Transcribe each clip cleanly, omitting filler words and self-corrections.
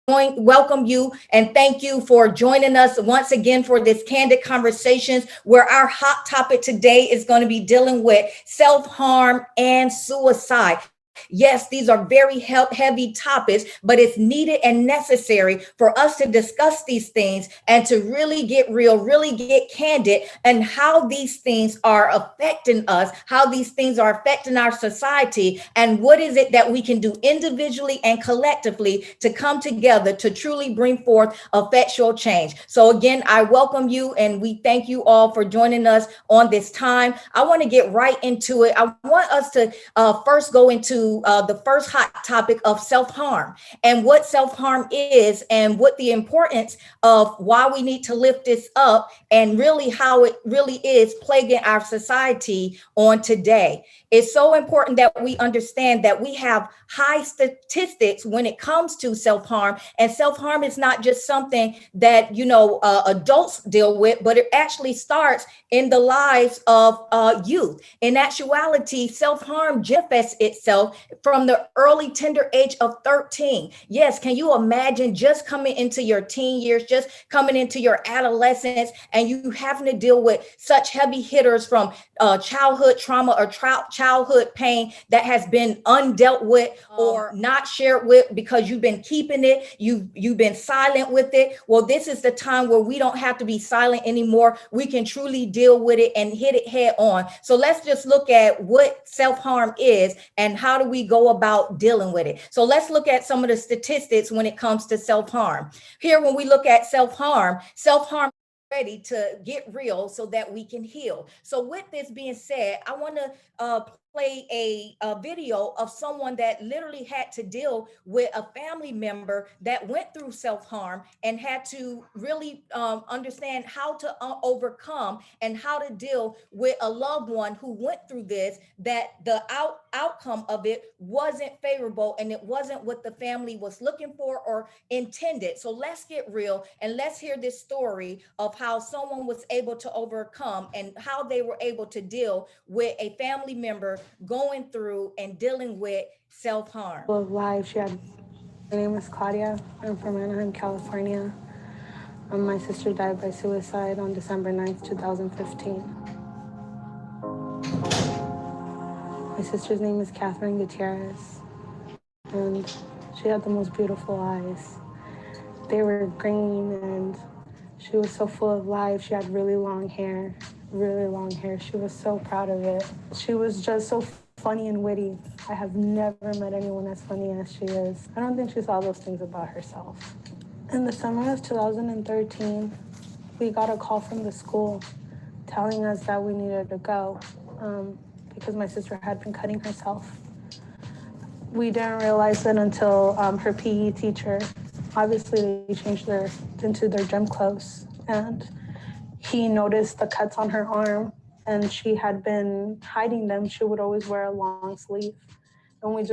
welcome you and thank you for joining us once again for this Candid Conversations, where our hot topic today is going to be dealing with self-harm and suicide. Yes, these are very heavy topics, but it's needed and necessary for us to discuss these things and to really get real, really get candid, and how these things are affecting us, how these things are affecting our society, and what is it that we can do individually and collectively to come together to truly bring forth effectual change. So again, I welcome you and we thank you all for joining us on this time. I want to get right into it. I want us to first go into the first hot topic of self-harm and what self-harm is and what the importance of why we need to lift this up and really how it really is plaguing our society on today. It's so important that we understand that we have high statistics when it comes to self-harm, and self-harm is not just something that adults deal with, but it actually starts in the lives of youth. In actuality, self-harm manifests itself from the early tender age of 13. Yes, can you imagine just coming into your teen years, just coming into your adolescence, and you having to deal with such heavy hitters from childhood trauma or childhood pain that has been undealt with or not shared with because you've been keeping it, you've been silent with it. Well, this is the time where we don't have to be silent anymore. We can truly deal with it and hit it head on. So let's just look at what self-harm is and how do we go about dealing with it. So let's look at some of the statistics when it comes to self-harm. Here, when we look at self-harm ready to get real so that we can heal. So with this being said, I want to play a video of someone that literally had to deal with a family member that went through self-harm and had to really understand how to overcome and how to deal with a loved one who went through this, that the outcome of it wasn't favorable and it wasn't what the family was looking for or intended. So let's get real and let's hear this story of how someone was able to overcome and how they were able to deal with a family member going through and dealing with self-harm. Of life. My name is Claudia. I'm from Anaheim, California. My sister died by suicide on December 9th, 2015. My sister's name is Catherine Gutierrez, and she had the most beautiful eyes. They were green, and she was so full of life. She had really long hair, really long hair. She was so proud of it. She was just so funny and witty. I have never met anyone as funny as she is. I don't think she saw those things about herself. In the summer of 2013, we got a call from the school telling us that we needed to go because my sister had been cutting herself. We didn't realize it until her PE teacher, obviously they changed into their gym clothes, and he noticed the cuts on her arm, and she had been hiding them. She would always wear a long sleeve, and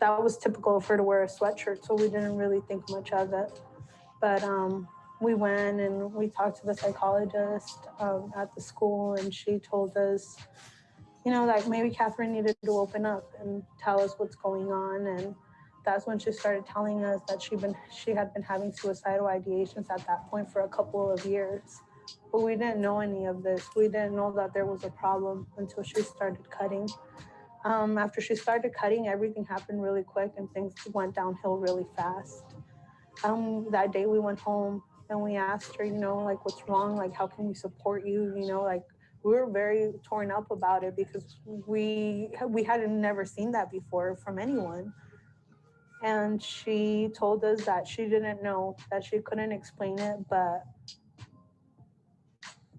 that was typical of her to wear a sweatshirt, so we didn't really think much of it. But we went and we talked to the psychologist at the school, and she told us, like maybe Catherine needed to open up and tell us what's going on. And that's when she started telling us that she had been having suicidal ideations at that point for a couple of years. But we didn't know any of this. We didn't know that there was a problem until she started cutting. After she started cutting, everything happened really quick and things went downhill really fast. That day we went home and we asked her, like, what's wrong? Like, how can we support you? Like, we were very torn up about it because we had never seen that before from anyone. And she told us that she didn't know, that she couldn't explain it, but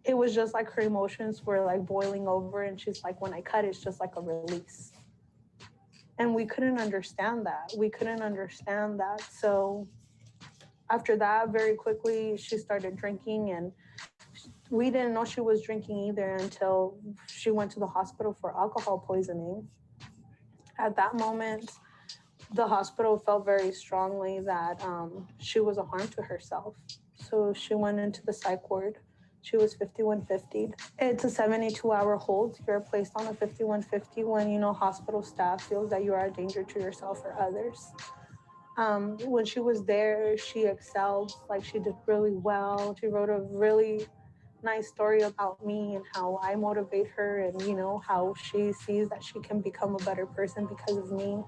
it was just like her emotions were like boiling over, and she's like, when I cut, it's just like a release. And we couldn't understand that. So after that, very quickly, she started drinking, and we didn't know she was drinking either until she went to the hospital for alcohol poisoning. At that moment, the hospital felt very strongly that she was a harm to herself. So she went into the psych ward. She was 5150'd. It's a 72-hour hold. You're placed on a 5150 when, hospital staff feels that you are a danger to yourself or others. When she was there, she excelled. Like she did really well. She wrote a really nice story about me and how I motivate her, and how she sees that she can become a better person because of me.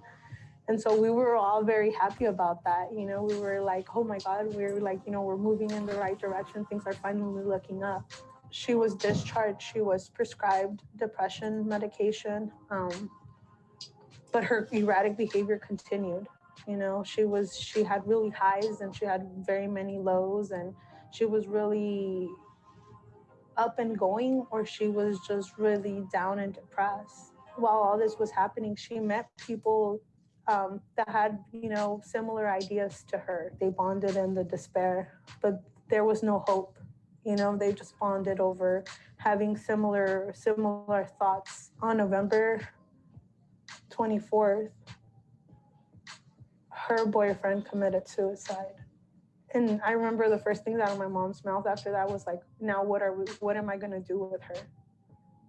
And so we were all very happy about that. We were like, oh my God, we're like, we're moving in the right direction. Things are finally looking up. She was discharged. She was prescribed depression medication, but her erratic behavior continued. She had really highs and she had very many lows, and she was really up and going, or she was just really down and depressed. While all this was happening, she met people that had, similar ideas to her. They bonded in the despair, but there was no hope. They just bonded over having similar thoughts. On November 24th, her boyfriend committed suicide. And I remember the first things out of my mom's mouth after that was like, now what am I going to do with her?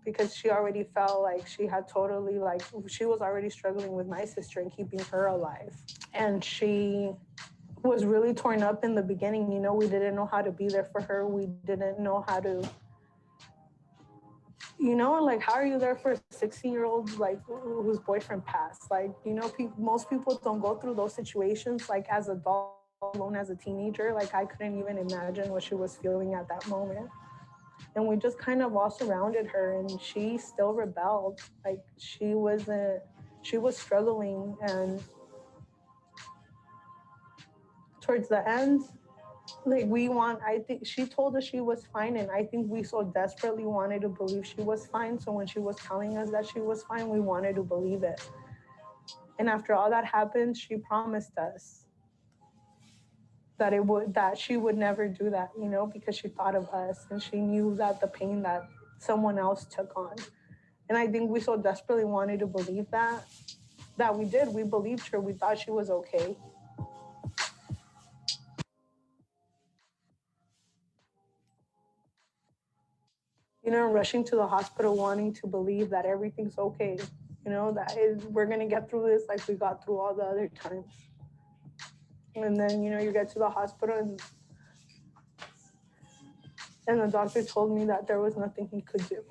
Because she already felt like she had totally, like, she was already struggling with my sister and keeping her alive. And she was really torn up in the beginning. We didn't know how to be there for her. We didn't know how to, like, how are you there for a 16-year-old, like, whose boyfriend passed? Like, most people don't go through those situations, like, as adults, alone as a teenager. Like, I couldn't even imagine what she was feeling at that moment. And we just kind of all surrounded her, and she still rebelled. Like, she was struggling. And towards the end, like, I think she told us she was fine, and I think we so desperately wanted to believe she was fine. So when she was telling us that she was fine, we wanted to believe it. And after all that happened, she promised us that she would never do that, because she thought of us and she knew that the pain that someone else took on. And I think we so desperately wanted to believe that we did. We believed her. We thought she was okay. Rushing to the hospital, wanting to believe that everything's okay. We're going to get through this like we got through all the other times. And then, you get to the hospital, and the doctor told me that there was nothing he could do.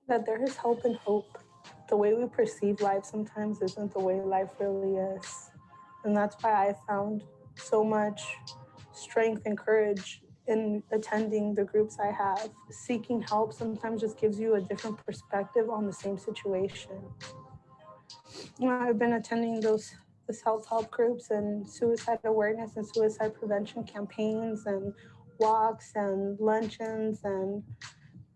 That there is hope and hope. The way we perceive life sometimes isn't the way life really is. And that's why I found so much strength and courage in attending the groups I have. Seeking help sometimes just gives you a different perspective on the same situation. I've been attending those self-help groups and suicide awareness and suicide prevention campaigns and walks and luncheons and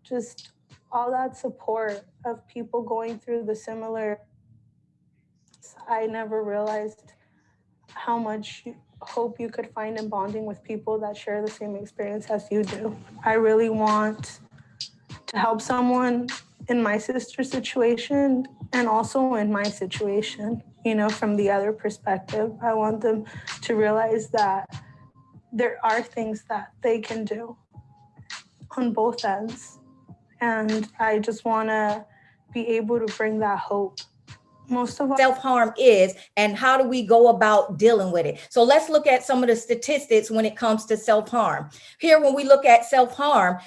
just all that support of people going through the similar. I never realized how much hope you could find in bonding with people that share the same experience as you do. I really want to help someone in my sister's situation and also in my situation, from the other perspective. I want them to realize that there are things that they can do on both ends. And I just want to be able to bring that hope. Most of self-harm is, and how do we go about dealing with it? So let's look at some of the statistics when it comes to self-harm. Here, when we look at self-harm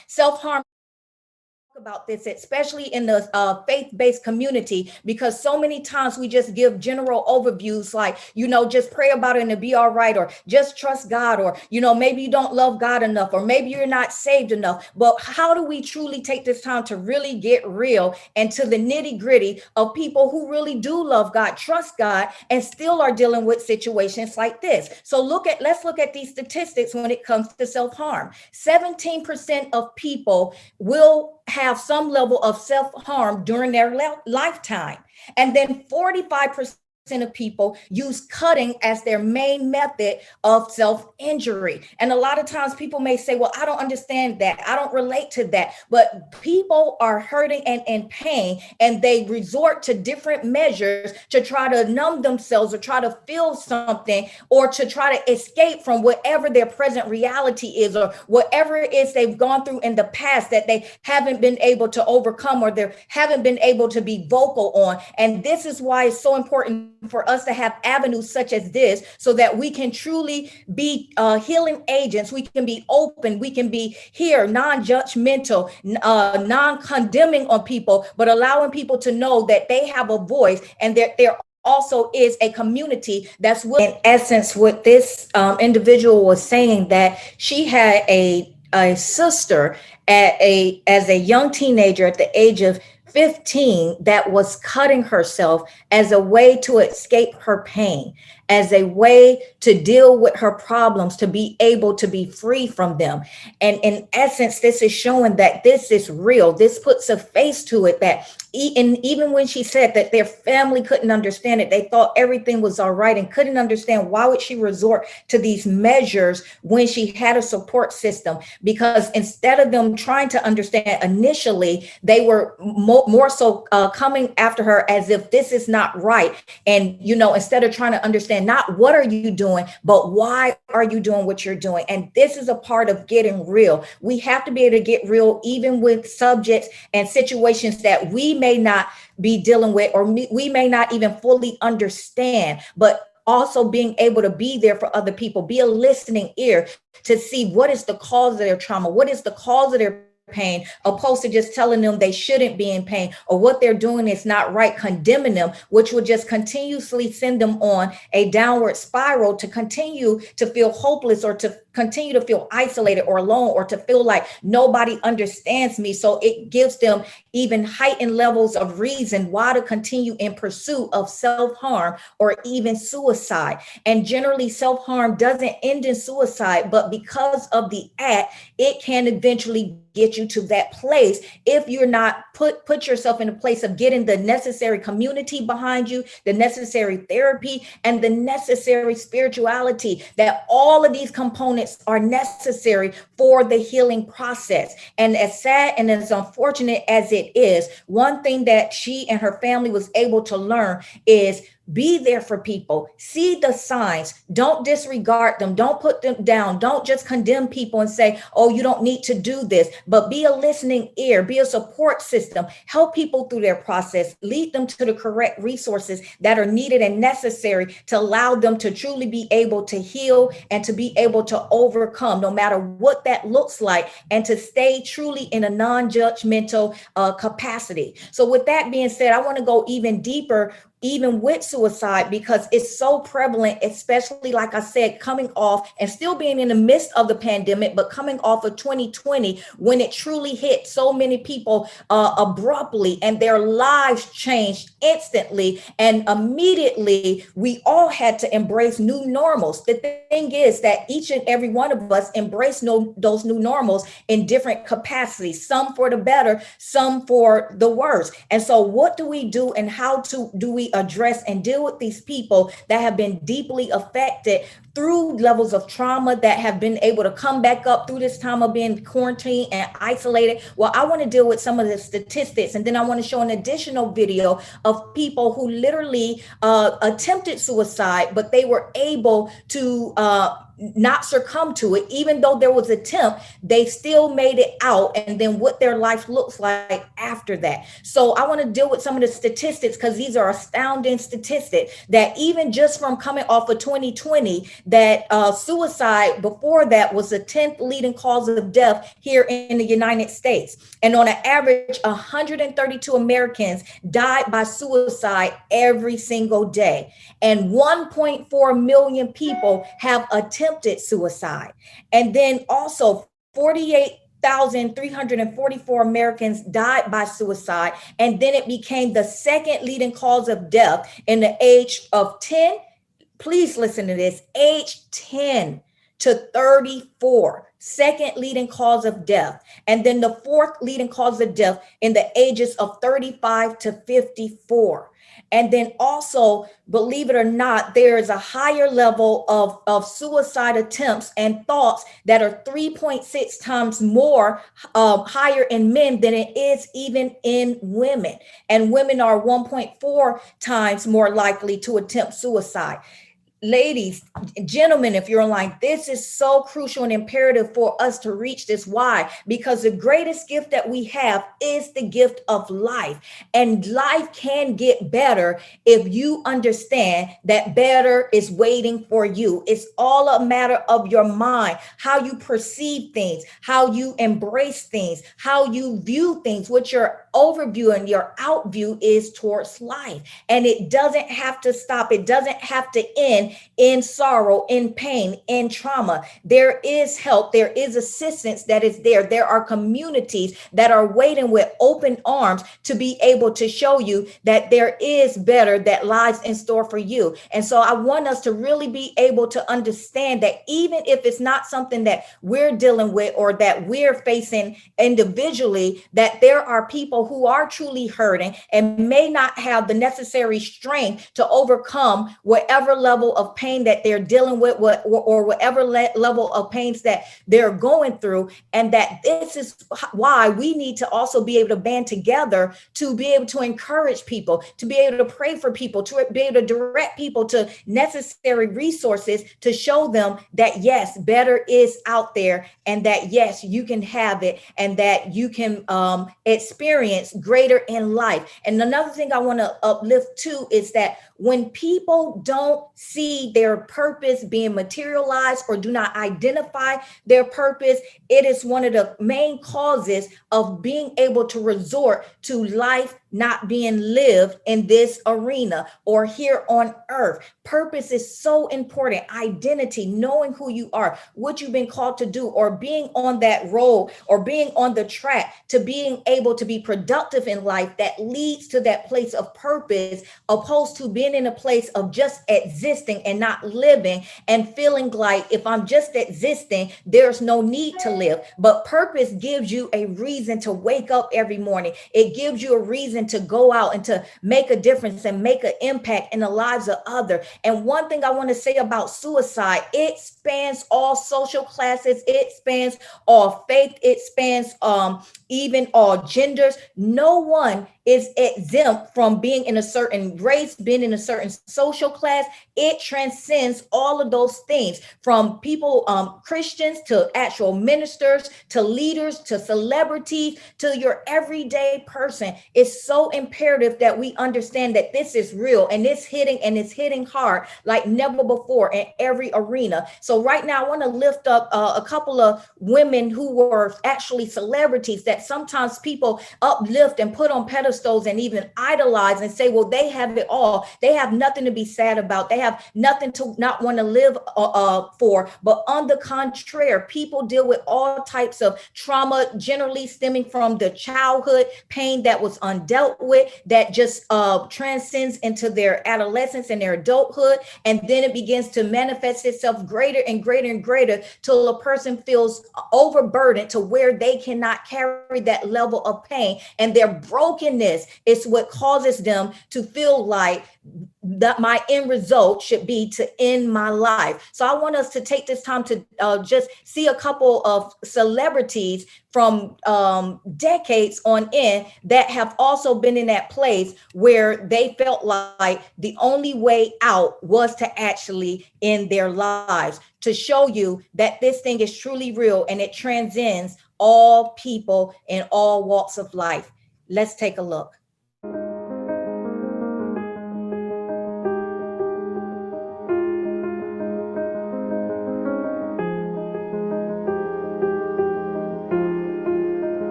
about this, especially in the faith-based community, because so many times we just give general overviews like, just pray about it and it'll be all right, or just trust God, or, maybe you don't love God enough, or maybe you're not saved enough. But how do we truly take this time to really get real and to the nitty-gritty of people who really do love God, trust God, and still are dealing with situations like this? So let's look at these statistics when it comes to self-harm. 17% of people will have some level of self-harm during their lifetime. And then 45% of people use cutting as their main method of self-injury. And a lot of times people may say, well, I don't understand that. I don't relate to that. But people are hurting and in pain, and they resort to different measures to try to numb themselves or try to feel something or to try to escape from whatever their present reality is or whatever it is they've gone through in the past that they haven't been able to overcome or they haven't been able to be vocal on. And this is why it's so important for us to have avenues such as this so that we can truly be healing agents. We can be open. We can be here, non-judgmental, non-condemning on people, but allowing people to know that they have a voice and that there also is a community that's willing. In essence, what this individual was saying, that she had a sister as a young teenager at the age of 15 that was cutting herself as a way to escape her pain, as a way to deal with her problems, to be able to be free from them. And in essence, this is showing that this is real. This puts a face to it, that even when she said that their family couldn't understand it, they thought everything was all right and couldn't understand why would she resort to these measures when she had a support system. Because instead of them trying to understand initially, they were more so coming after her as if this is not right. And, instead of trying to understand not what are you doing, but why are you doing what you're doing? And this is a part of getting real. We have to be able to get real, even with subjects and situations that we may not be dealing with, or we may not even fully understand, but also being able to be there for other people, be a listening ear to see what is the cause of their trauma, what is the cause of their pain, opposed to just telling them they shouldn't be in pain or what they're doing is not right, condemning them, which will just continuously send them on a downward spiral to continue to feel hopeless or to continue to feel isolated or alone or to feel like nobody understands me. So it gives them even heightened levels of reason why to continue in pursuit of self-harm or even suicide. And generally self-harm doesn't end in suicide, but because of the act, it can eventually get you to that place if you're not put yourself in a place of getting the necessary community behind you, the necessary therapy, and the necessary spirituality, that all of these components are necessary for the healing process. And as sad and as unfortunate as it is, one thing that she and her family was able to learn is be there for people, see the signs, don't disregard them, don't put them down, don't just condemn people and say, oh, you don't need to do this, but be a listening ear, be a support system, help people through their process, lead them to the correct resources that are needed and necessary to allow them to truly be able to heal and to be able to overcome no matter what that looks like, and to stay truly in a non-judgmental capacity. So with that being said, I want to go even deeper even with suicide, because it's so prevalent, especially like I said, coming off and still being in the midst of the pandemic, but coming off of 2020, when it truly hit so many people abruptly and their lives changed instantly. And immediately we all had to embrace new normals. The thing is that each and every one of us embrace those new normals in different capacities, some for the better, some for the worse. And so what do we do, and how do we address and deal with these people that have been deeply affected through levels of trauma, that have been able to come back up through this time of being quarantined and isolated? Well, I want to deal with some of the statistics, and then I want to show an additional video of people who literally attempted suicide, but they were able to not succumb to it. Even though there was an attempt, they still made it out, and then what their life looks like after that. So I want to deal with some of the statistics, because these are astounding statistics, that even just from coming off of 2020, that suicide before that was the 10th leading cause of death here in the United States. And on an average, 132 Americans died by suicide every single day. And 1.4 million people have attempted suicide. And then also 48,344 Americans died by suicide. And then it became the second leading cause of death in the age of 10. Please listen to this, age 10 to 34, second leading cause of death. And then the fourth leading cause of death in the ages of 35 to 54. And then also, believe it or not, there is a higher level of suicide attempts and thoughts that are 3.6 times more higher in men than it is even in women. And women are 1.4 times more likely to attempt suicide. Ladies, gentlemen, if you're online, this is so crucial and imperative for us to reach this. Why? Because the greatest gift that we have is the gift of life. And life can get better if you understand that better is waiting for you. It's all a matter of your mind, how you perceive things, how you embrace things, how you view things, what your overview and your outview is towards life. And it doesn't have to stop. It doesn't have to end in sorrow, in pain, in trauma. There is help. There is assistance that is there. There are communities that are waiting with open arms to be able to show you that there is better that lies in store for you. And so I want us to really be able to understand that even if it's not something that we're dealing with or that we're facing individually, that there are people who are truly hurting and may not have the necessary strength to overcome whatever level of pain that they're dealing with, or whatever level of pains that they're going through. And that this is why we need to also be able to band together to be able to encourage people, to be able to pray for people, to be able to direct people to necessary resources to show them that yes, better is out there, and that yes, you can have it, and that you can experience greater in life. And another thing I want to uplift too is that when people don't see their purpose being materialized or do not identify their purpose, it is one of the main causes of being able to resort to life not being lived in this arena or here on earth. Purpose is so important. Identity, knowing who you are, what you've been called to do, or being on that road or being on the track to being able to be productive in life that leads to that place of purpose, opposed to being in a place of just existing and not living and feeling like if I'm just existing, there's no need to live. But purpose gives you a reason to wake up every morning. It gives you a reason to go out and to make a difference and make an impact in the lives of others. And one thing I want to say about suicide, it spans all social classes, it spans all faith, it spans even all genders. No one is exempt from being in a certain race, being in a certain social class. It transcends all of those things, from people, Christians, to actual ministers, to leaders, to celebrities, to your everyday person. It's so imperative that we understand that this is real, and it's hitting hard like never before in every arena. So right now I want to lift up a couple of women who were actually celebrities that sometimes people uplift and put on pedestals and even idolize and say, well, they have it all. They have nothing to be sad about. They have nothing to not want to live for. But on the contrary, people deal with all types of trauma, generally stemming from the childhood pain that was undealt with, that just transcends into their adolescence and their adulthood. And then it begins to manifest itself greater and greater and greater till a person feels overburdened to where they cannot carry that level of pain. And their brokenness is what causes them to feel like that my end result should be to end my life. So I want us to take this time to just see a couple of celebrities from decades on end that have also been in that place where they felt like the only way out was to actually end their lives, to show you that this thing is truly real and it transcends all people in all walks of life. Let's take a look.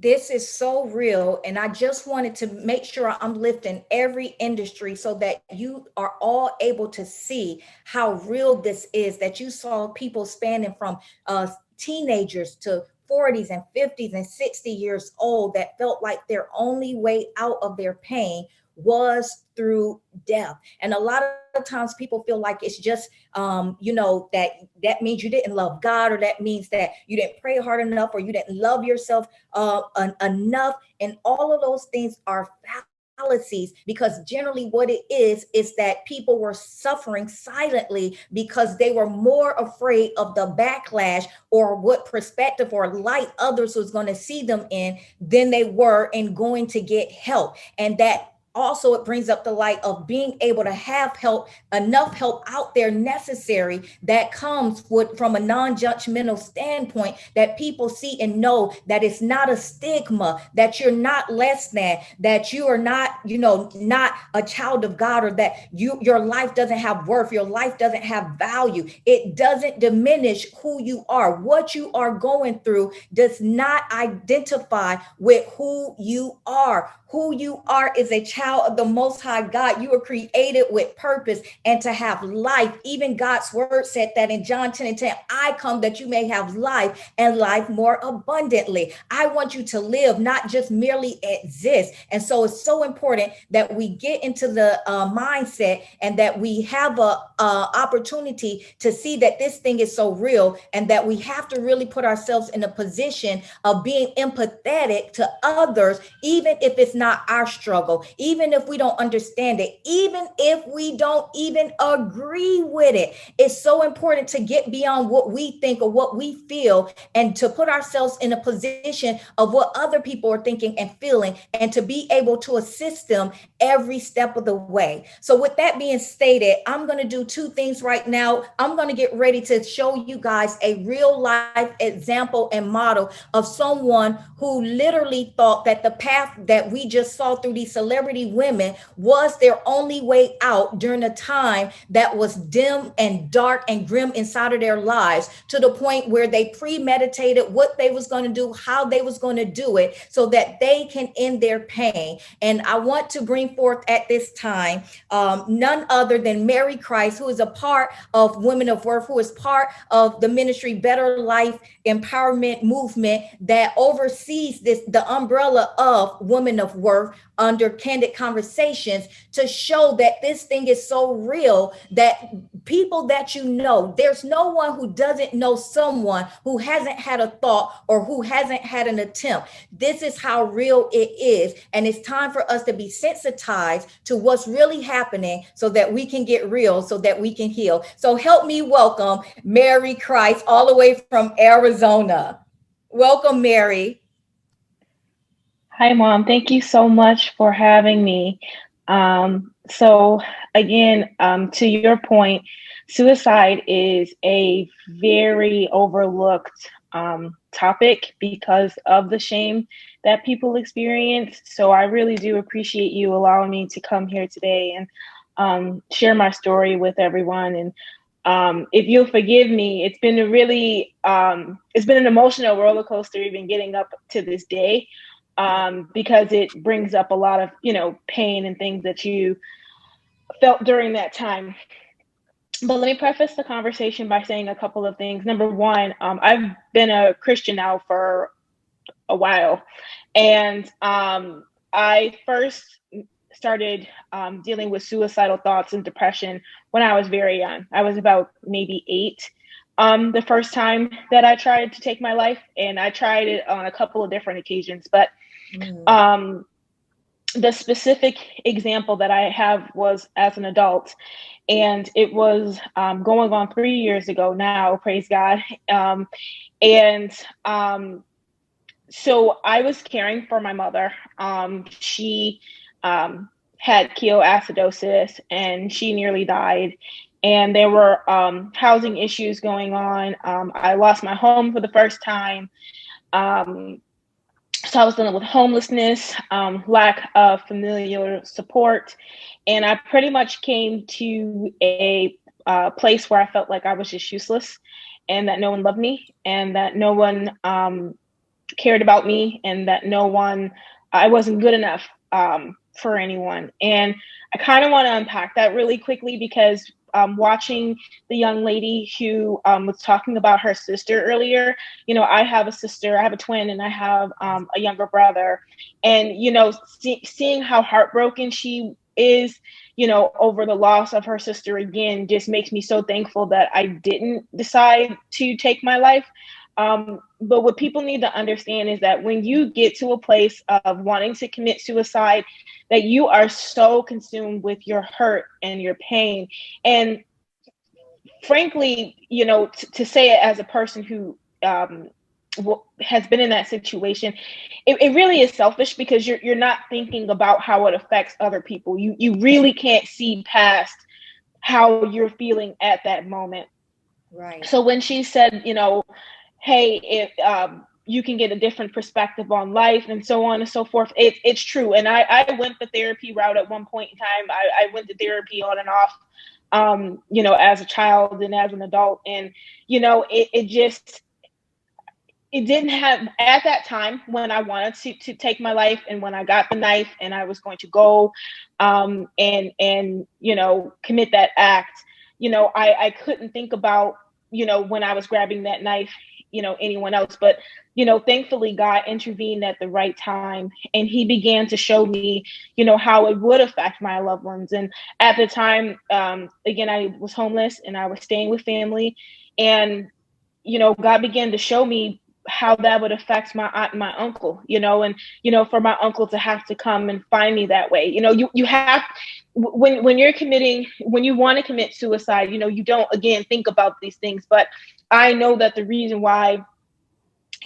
this is so real. And I just wanted to make sure I'm lifting every industry so that you are all able to see how real this is, that you saw people spanning from teenagers to 40s and 50s and 60 years old that felt like their only way out of their pain was through death. And a lot of times people feel like it's just that means you didn't love God, or that means that you didn't pray hard enough, or you didn't love yourself enough. And all of those things are fallacies, because generally what it is that people were suffering silently because they were more afraid of the backlash or what perspective or light others was going to see them in than they were in going to get help. And that also it brings up the light of being able to have help, enough help out there necessary, that comes with from a non-judgmental standpoint, that people see and know that it's not a stigma, that you're not less than, that you are not, not a child of God, or that your life doesn't have worth, your life doesn't have value. It doesn't diminish who you are. What you are going through does not identify with who you are. Who you are is a child of the Most High God. You were created with purpose and to have life. Even God's word said that in John 10 and 10, I come that you may have life and life more abundantly. I want you to live, not just merely exist. And so it's so important that we get into the mindset, and that we have a opportunity to see that this thing is so real, and that we have to really put ourselves in a position of being empathetic to others, even if it's not our struggle, even if we don't understand it, even if we don't even agree with it. It's so important to get beyond what we think or what we feel, and to put ourselves in a position of what other people are thinking and feeling, and to be able to assist them every step of the way. So with that being stated, I'm going to do two things right now. I'm going to get ready to show you guys a real life example and model of someone who literally thought that the path that we just saw through these celebrity women was their only way out during a time that was dim and dark and grim inside of their lives, to the point where they premeditated what they was going to do, how they was going to do it, so that they can end their pain. And I want to bring forth at this time none other than Mary Christ, who is a part of Women of Worth, who is part of the ministry Better Life Empowerment Movement that oversees the umbrella of Women of Worth under Candid Conversations, to show that this thing is so real that people that there's no one who doesn't know someone who hasn't had a thought or who hasn't had an attempt. This is how real it is. And it's time for us to be sensitized to what's really happening, so that we can get real, so that we can heal. So help me welcome Mary Christ, all the way from Arizona. Welcome, Mary. Hi, Mom. Thank you so much for having me. So again, to your point, suicide is a very overlooked topic because of the shame that people experience. So I really do appreciate you allowing me to come here today and share my story with everyone. And if you'll forgive me, it's been it's been an emotional roller coaster even getting up to this day, because it brings up a lot of, pain and things that you felt during that time. But let me preface the conversation by saying a couple of things. Number one, I've been a Christian now for a while. And I first started dealing with suicidal thoughts and depression when I was very young. I was about maybe 8. The first time that I tried to take my life, and I tried it on a couple of different occasions, but the specific example that I have was as an adult, and it was going on 3 years ago now, praise God. And so I was caring for my mother. She had ketoacidosis, and she nearly died. And there were housing issues going on. I lost my home for the first time. So I was dealing with homelessness, lack of familial support. And I pretty much came to a place where I felt like I was just useless, and that no one loved me, and that no one cared about me, and that I wasn't good enough for anyone. And I kind of want to unpack that really quickly, because watching the young lady who was talking about her sister earlier, I have a sister, I have a twin, and I have a younger brother. And, seeing how heartbroken she is, over the loss of her sister again, just makes me so thankful that I didn't decide to take my life. But what people need to understand is that when you get to a place of wanting to commit suicide, that you are so consumed with your hurt and your pain. And frankly, to say it as a person who has been in that situation, it really is selfish, because you're not thinking about how it affects other people. You really can't see past how you're feeling at that moment. Right. So when she said, hey, if you can get a different perspective on life and so on and so forth, it's true. And I went the therapy route at one point in time. I went to therapy on and off, as a child and as an adult. And, it didn't have, at that time when I wanted to take my life, and when I got the knife and I was going to go and commit that act, I couldn't think about, when I was grabbing that knife, anyone else. But, thankfully God intervened at the right time, and he began to show me, how it would affect my loved ones. And at the time, again, I was homeless and I was staying with family, and, God began to show me how that would affect my aunt and my uncle, and, for my uncle to have to come and find me that way. You have, when you want to commit suicide, you don't, again, think about these things. But I know that the reason why,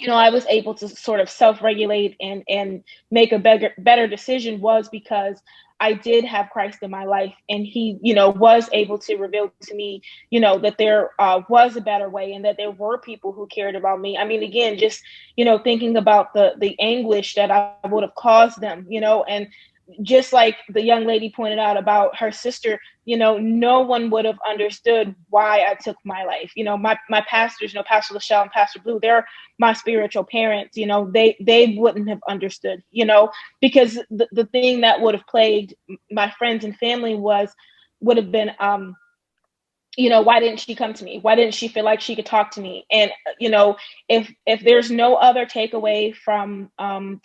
I was able to sort of self-regulate and make a better decision was because I did have Christ in my life, and he, was able to reveal to me, that there was a better way, and that there were people who cared about me. I mean, again, just, thinking about the anguish that I would have caused them, and just like the young lady pointed out about her sister, no one would have understood why I took my life. My pastors, Pastor Lachelle and Pastor Blue, they're my spiritual parents. They wouldn't have understood, because the thing that would have plagued my friends and family would have been, why didn't she come to me? Why didn't she feel like she could talk to me? And, if there's no other takeaway from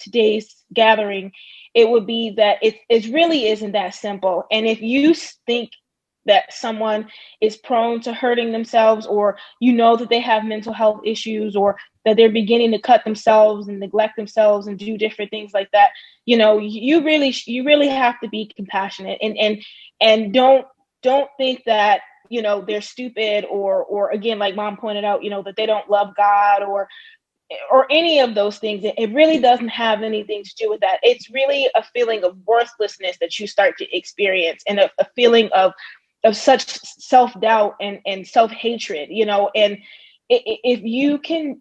today's gathering, it would be that it really isn't that simple. And if you think that someone is prone to hurting themselves, or that they have mental health issues, or that they're beginning to cut themselves and neglect themselves and do different things like that, you really have to be compassionate, and don't think that they're stupid, or again, like Mom pointed out, that they don't love God, or any of those things. It really doesn't have anything to do with that. It's really a feeling of worthlessness that you start to experience, and a feeling of such self-doubt and self-hatred, and if you can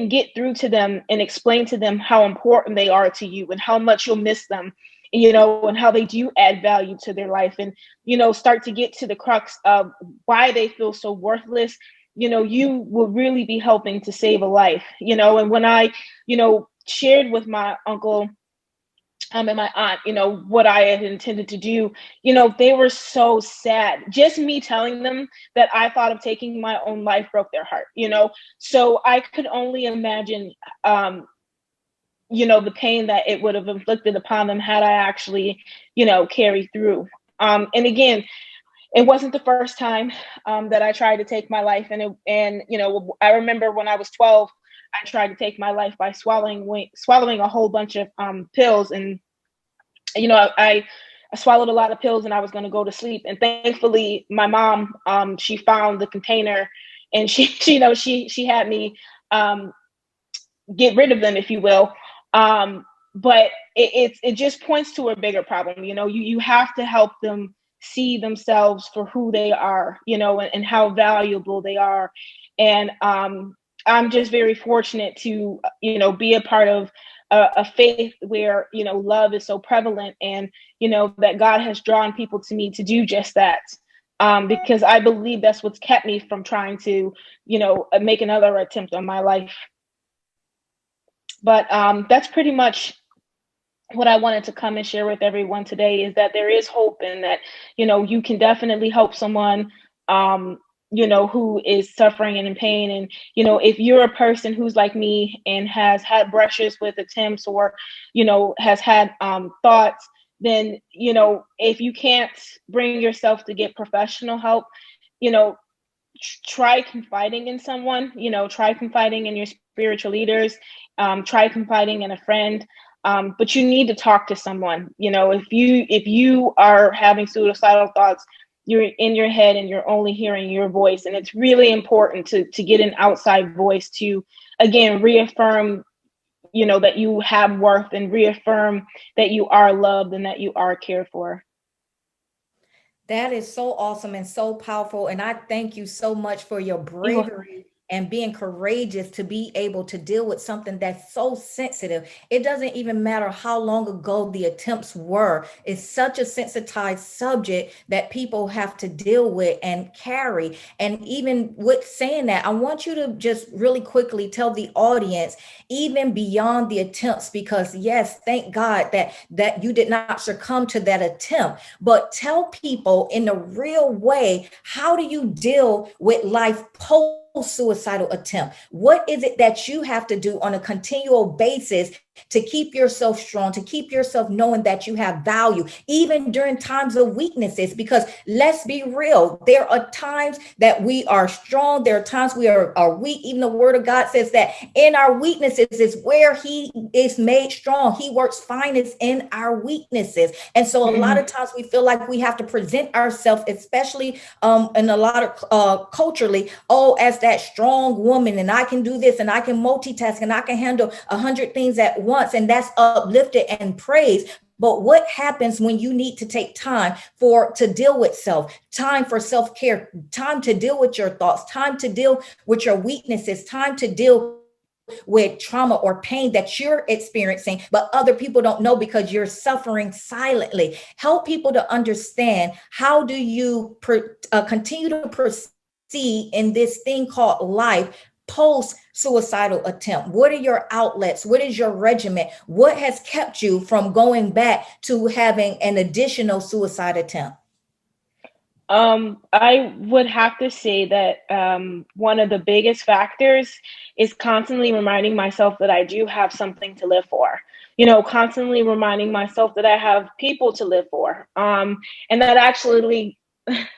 get through to them and explain to them how important they are to you, and how much you'll miss them, and how they do add value to their life, and, start to get to the crux of why they feel so worthless, you will really be helping to save a life, and when I, shared with my uncle and my aunt, what I had intended to do, they were so sad. Just me telling them that I thought of taking my own life broke their heart, so I could only imagine, the pain that it would have inflicted upon them had I actually, carried through. And again, it wasn't the first time that I tried to take my life. And I remember when I was 12, I tried to take my life by swallowing a whole bunch of pills. And, I swallowed a lot of pills, and I was going to go to sleep. And thankfully, my mom, she found the container, and she had me get rid of them, if you will. But it just points to a bigger problem. You have to help them see themselves for who they are, and how valuable they are. And I'm just very fortunate to, be a part of a faith where, love is so prevalent, and, that God has drawn people to me to do just that. Because I believe that's what's kept me from trying to, make another attempt on my life. But that's pretty much what I wanted to come and share with everyone today, is that there is hope, and that, you can definitely help someone, um, who is suffering and in pain. And, if you're a person who's like me and has had brushes with attempts, or, has had thoughts, then, if you can't bring yourself to get professional help, you know, try confiding in someone, try confiding in your spiritual leaders, try confiding in a friend. But you need to talk to someone. If you are having suicidal thoughts, you're in your head and you're only hearing your voice. And it's really important to get an outside voice to, again, reaffirm, that you have worth, and reaffirm that you are loved and that you are cared for. That is so awesome and so powerful. And I thank you so much for your You're welcome. bravery and being courageous to be able to deal with something that's so sensitive. It doesn't even matter how long ago the attempts were. It's such a sensitized subject that people have to deal with and carry. And even with saying that, I want you to just really quickly tell the audience, even beyond the attempts, because yes, thank God that you did not succumb to that attempt, but tell people in a real way, how do you deal with life post suicidal attempt? What is it that you have to do on a continual basis to keep yourself strong, to keep yourself knowing that you have value, even during times of weaknesses? Because let's be real, there are times that we are strong, there are times we are weak. Even the word of God says that in our weaknesses is where he is made strong. He works finest in our weaknesses. And so a lot of Mhm. times we feel like we have to present ourselves, especially in a lot of culturally, oh, as that strong woman, and I can do this, and I can multitask, and I can handle 100 things at once, and that's uplifted and praised. But what happens when you need to take time to deal with self, time for self-care, time to deal with your thoughts, time to deal with your weaknesses, time to deal with trauma or pain that you're experiencing, but other people don't know because you're suffering silently? Help people to understand, how do you continue to proceed in this thing called life post suicidal attempt? What are your outlets? What is your regimen? What has kept you from going back to having an additional suicide attempt? I would have to say that one of the biggest factors is constantly reminding myself that I do have something to live for. Constantly reminding myself that I have people to live for. And that actually,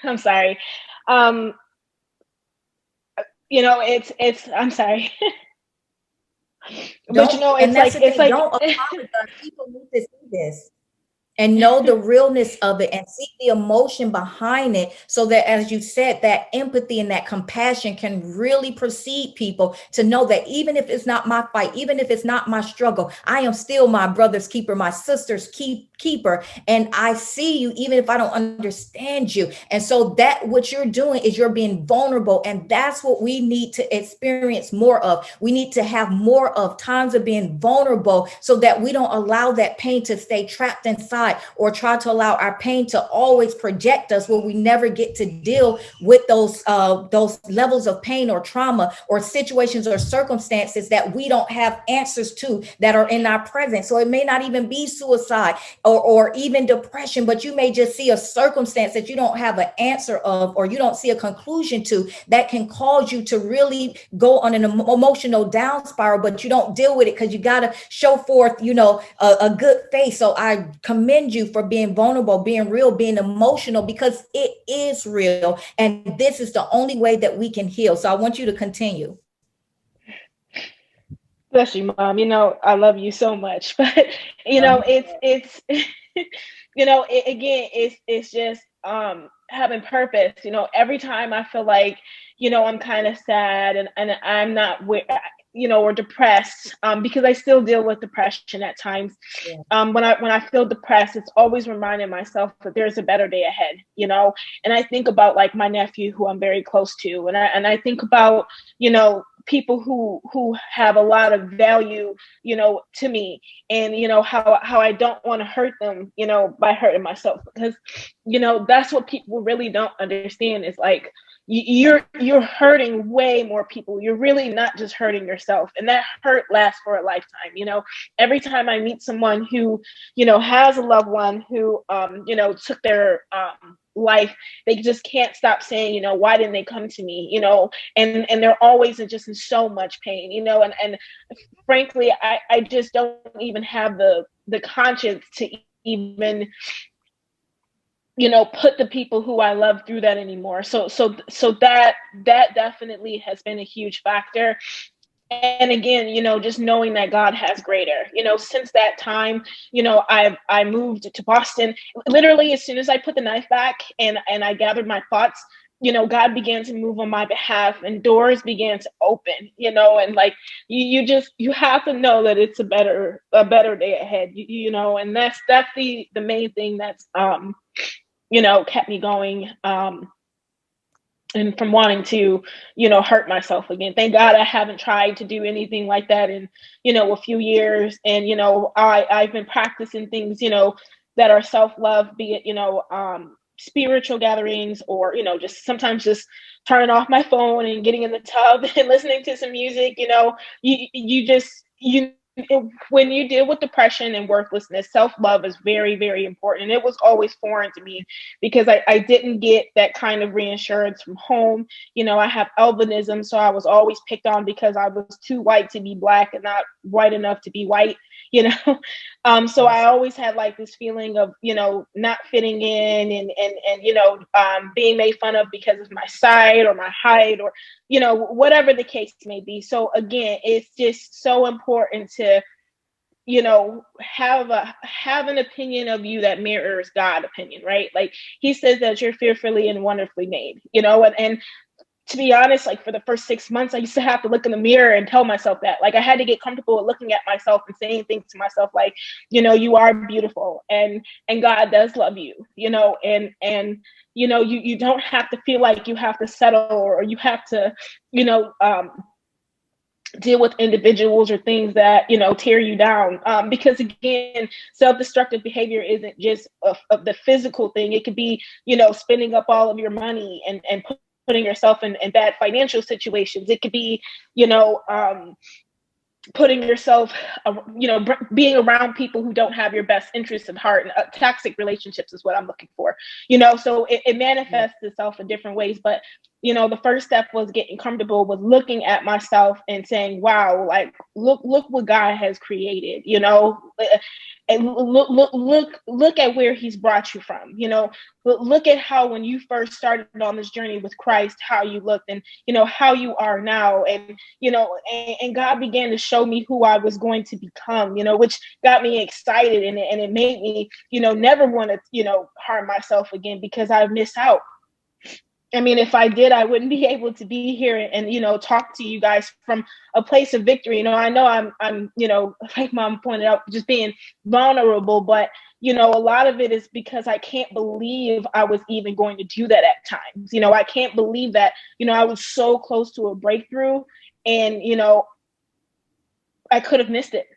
I'm sorry. Um, it's. I'm sorry, but And it's that's like the it's thing. like. Don't apologize. People need to see this and know the realness of it and see the emotion behind it, so that, as you said, that empathy and that compassion can really precede people to know that even if it's not my fight, even if it's not my struggle, I am still my brother's keeper, my sister's keeper, and I see you even if I don't understand you. And so that what you're doing is you're being vulnerable, and that's what we need to experience more of. We need to have more of times of being vulnerable, so that we don't allow that pain to stay trapped inside, or try to allow our pain to always project us, where we never get to deal with those levels of pain or trauma or situations or circumstances that we don't have answers to, that are in our presence. So it may not even be suicide or even depression, but you may just see a circumstance that you don't have an answer of, or you don't see a conclusion to, that can cause you to really go on an emotional down spiral, but you don't deal with it because you got to show forth, a good face. So I commend you for being vulnerable, being real, being emotional, because it is real. And this is the only way that we can heal. So I want you to continue. Bless you, Mom. I love you so much, but it's again, it's just having purpose. Every time I feel like I'm kind of sad, and I'm not or depressed, because I still deal with depression at times. Yeah. When I feel depressed, it's always reminding myself that there's a better day ahead. And I think about, like, my nephew, who I'm very close to, and I think about people who have a lot of value, to me, and how I don't want to hurt them, by hurting myself, because that's what people really don't understand, is like, you're hurting way more people. You're really not just hurting yourself, and that hurt lasts for a lifetime. Every time I meet someone who has a loved one who took their life, they just can't stop saying, why didn't they come to me? And they're always just in so much pain. And frankly, I just don't even have the conscience to even put the people who I love through that anymore. So that definitely has been a huge factor. And again, just knowing that God has greater. Since that time, I moved to Boston. Literally, as soon as I put the knife back and I gathered my thoughts, God began to move on my behalf, and doors began to open. And like you have to know that it's a better day ahead. And that's the main thing that's kept me going. And from wanting to, hurt myself again. Thank God I haven't tried to do anything like that in, a few years. And, I've been practicing things, that are self-love, be it, spiritual gatherings, or, just sometimes just turning off my phone and getting in the tub and listening to some music. When you deal with depression and worthlessness, self-love is very, very important. And it was always foreign to me because I didn't get that kind of reassurance from home. I have albinism, so I was always picked on because I was too white to be Black and not white enough to be white. So I always had like this feeling of, not fitting in and being made fun of because of my side or my height or, whatever the case may be. So again, it's just so important to, have an opinion of you that mirrors God's opinion, right? Like he says that you're fearfully and wonderfully made, and to be honest, like for the first 6 months, I used to have to look in the mirror and tell myself that. Like I had to get comfortable with looking at myself and saying things to myself like, you are beautiful and God does love you, and you don't have to feel like you have to settle or you have to, deal with individuals or things that tear you down, because again, self-destructive behavior isn't just of the physical thing. It could be spending up all of your money and putting yourself in bad financial situations. It could be putting yourself, being around people who don't have your best interests at heart. And toxic relationships is what I'm looking for. So it manifests itself in different ways. But the first step was getting comfortable with looking at myself and saying, wow, like look what God has created, and look at where he's brought you from. Look at how when you first started on this journey with Christ, how you looked and how you are now. And and God began to show me who I was going to become, which got me excited, and it made me never want to harm myself again, because I missed out. I mean, if I did, I wouldn't be able to be here and talk to you guys from a place of victory. I know I'm like Mom pointed out, just being vulnerable, but a lot of it is because I can't believe I was even going to do that at times. I can't believe that I was so close to a breakthrough, and I could have missed it.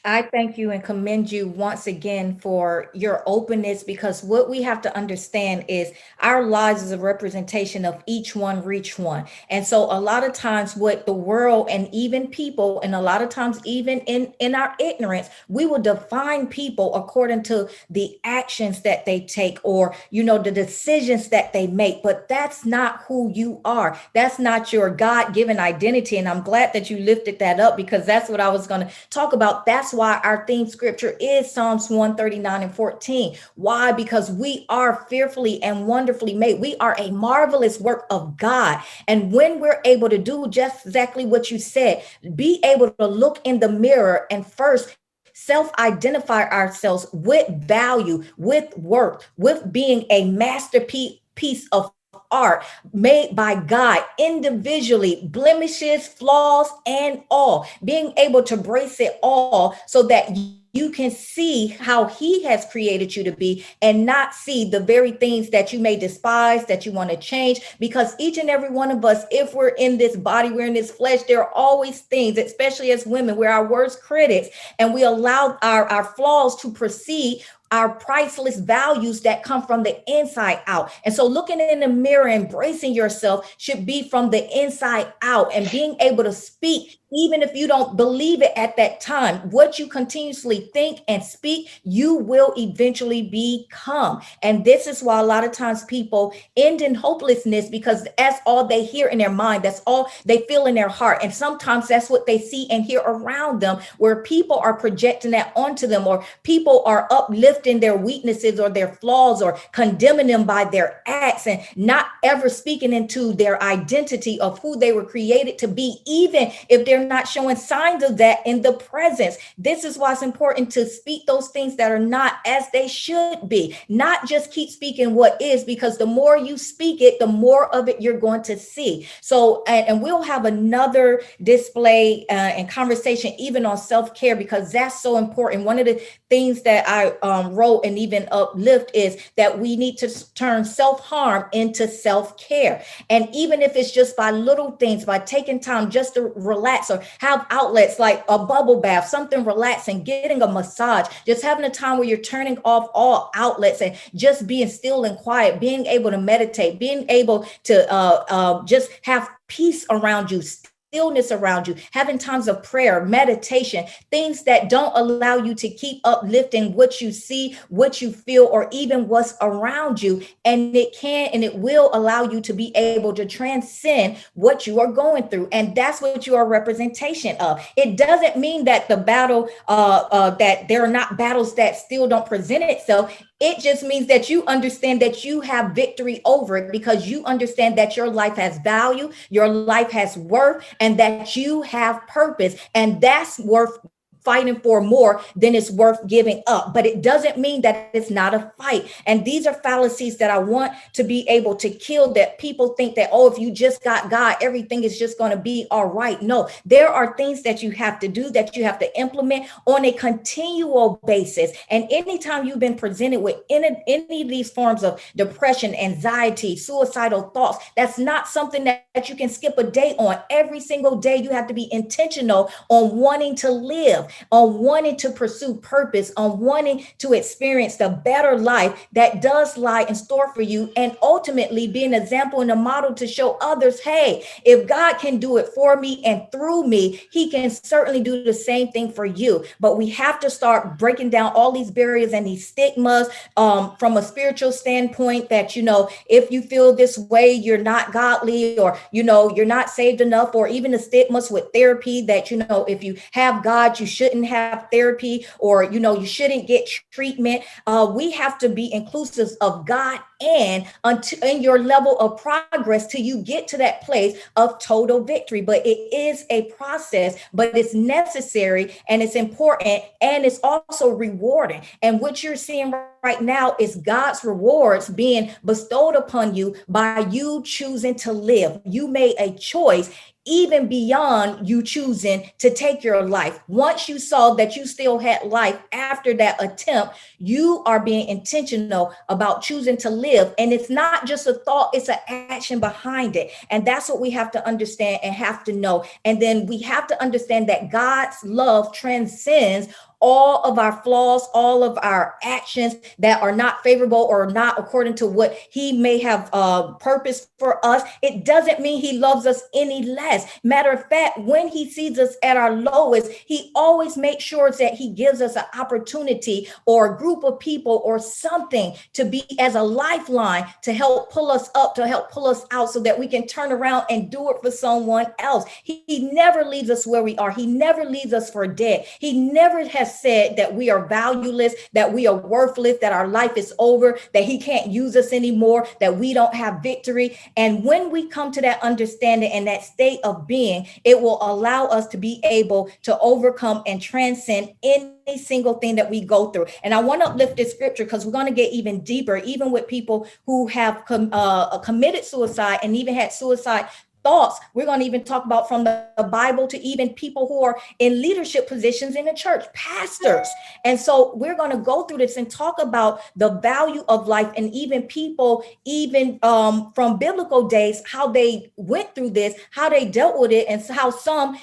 I thank you and commend you once again for your openness, because what we have to understand is our lives is a representation of each one reach one. And so a lot of times what the world and even people, and a lot of times even in our ignorance, we will define people according to the actions that they take, or the decisions that they make. But that's not who you are. That's not your God-given identity. And I'm glad that you lifted that up, because that's what I was going to talk about. That's why our theme scripture is Psalms 139:14. Why? Because we are fearfully and wonderfully made. We are a marvelous work of God. And when we're able to do just exactly what you said, be able to look in the mirror and first self-identify ourselves with value, with worth, with being a masterpiece piece of art made by God individually, blemishes, flaws, and all, being able to brace it all so that you can see how he has created you to be, and not see the very things that you may despise, that you want to change. Because each and every one of us, if we're in this body, we're in this flesh, there are always things, especially as women, we're our worst critics, and we allow our flaws to proceed our priceless values that come from the inside out. And so looking in the mirror, embracing yourself should be from the inside out, and being able to speak even if you don't believe it at that time. What you continuously think and speak, you will eventually become. And this is why a lot of times people end in hopelessness, because that's all they hear in their mind. That's all they feel in their heart. And sometimes that's what they see and hear around them, where people are projecting that onto them, or people are uplifting their weaknesses or their flaws, or condemning them by their acts, and not ever speaking into their identity of who they were created to be, even if they're not showing signs of that in the presence. This is why it's important to speak those things that are not as they should be, not just keep speaking what is, because the more you speak it, the more of it you're going to see. So, and we'll have another display and conversation even on self-care, because that's so important. One of the things that I wrote and even uplift is that we need to turn self-harm into self-care. And even if it's just by little things, by taking time just to relax, or have outlets like a bubble bath, something relaxing, getting a massage, just having a time where you're turning off all outlets and just being still and quiet, being able to meditate, being able to just have peace around you, stillness around you, having times of prayer, meditation, things that don't allow you to keep uplifting what you see, what you feel, or even what's around you. And it can and it will allow you to be able to transcend what you are going through. And that's what you are a representation of. It doesn't mean that the battle, that there are not battles that still don't present itself. It just means that you understand that you have victory over it, because you understand that your life has value, your life has worth, and that you have purpose. And that's worth fighting for more than it's worth giving up. But it doesn't mean that it's not a fight. And these are fallacies that I want to be able to kill, that people think that, oh, if you just got God, everything is just going to be all right. No, there are things that you have to do, that you have to implement on a continual basis. And anytime you've been presented with any of these forms of depression, anxiety, suicidal thoughts, that's not something that you can skip a day on. Every single day, you have to be intentional on wanting to live, on wanting to pursue purpose, on wanting to experience the better life that does lie in store for you, and ultimately be an example and a model to show others, hey, if God can do it for me and through me, he can certainly do the same thing for you. But we have to start breaking down all these barriers and these stigmas from a spiritual standpoint, that, if you feel this way, you're not godly, or, you're not saved enough, or even the stigmas with therapy that, if you have God, you shouldn't have therapy, or, you shouldn't get treatment. We have to be inclusive of God and in your level of progress till you get to that place of total victory. But it is a process, but it's necessary, and it's important, and it's also rewarding. And what you're seeing right now is God's rewards being bestowed upon you by you choosing to live. You made a choice, even beyond you choosing to take your life. Once you saw that you still had life after that attempt, you are being intentional about choosing to live. And it's not just a thought, it's an action behind it. And that's what we have to understand and have to know. And then we have to understand that God's love transcends all of our flaws, all of our actions that are not favorable or not according to what he may have purpose for us. It doesn't mean he loves us any less. Matter of fact, when he sees us at our lowest, he always makes sure that he gives us an opportunity or a group of people or something to be as a lifeline to help pull us up, to help pull us out, so that we can turn around and do it for someone else. He never leaves us where we are. He never leaves us for dead. He never has said that we are valueless, that we are worthless, that our life is over, that he can't use us anymore, that we don't have victory. And when we come to that understanding and that state of being, it will allow us to be able to overcome and transcend any single thing that we go through. And I want to uplift this scripture because we're going to get even deeper, even with people who have committed suicide and even had suicide thoughts. We're going to even talk about from the Bible to even people who are in leadership positions in the church, pastors. And so we're going to go through this and talk about the value of life, and even people, even from biblical days, how they went through this, how they dealt with it, and how some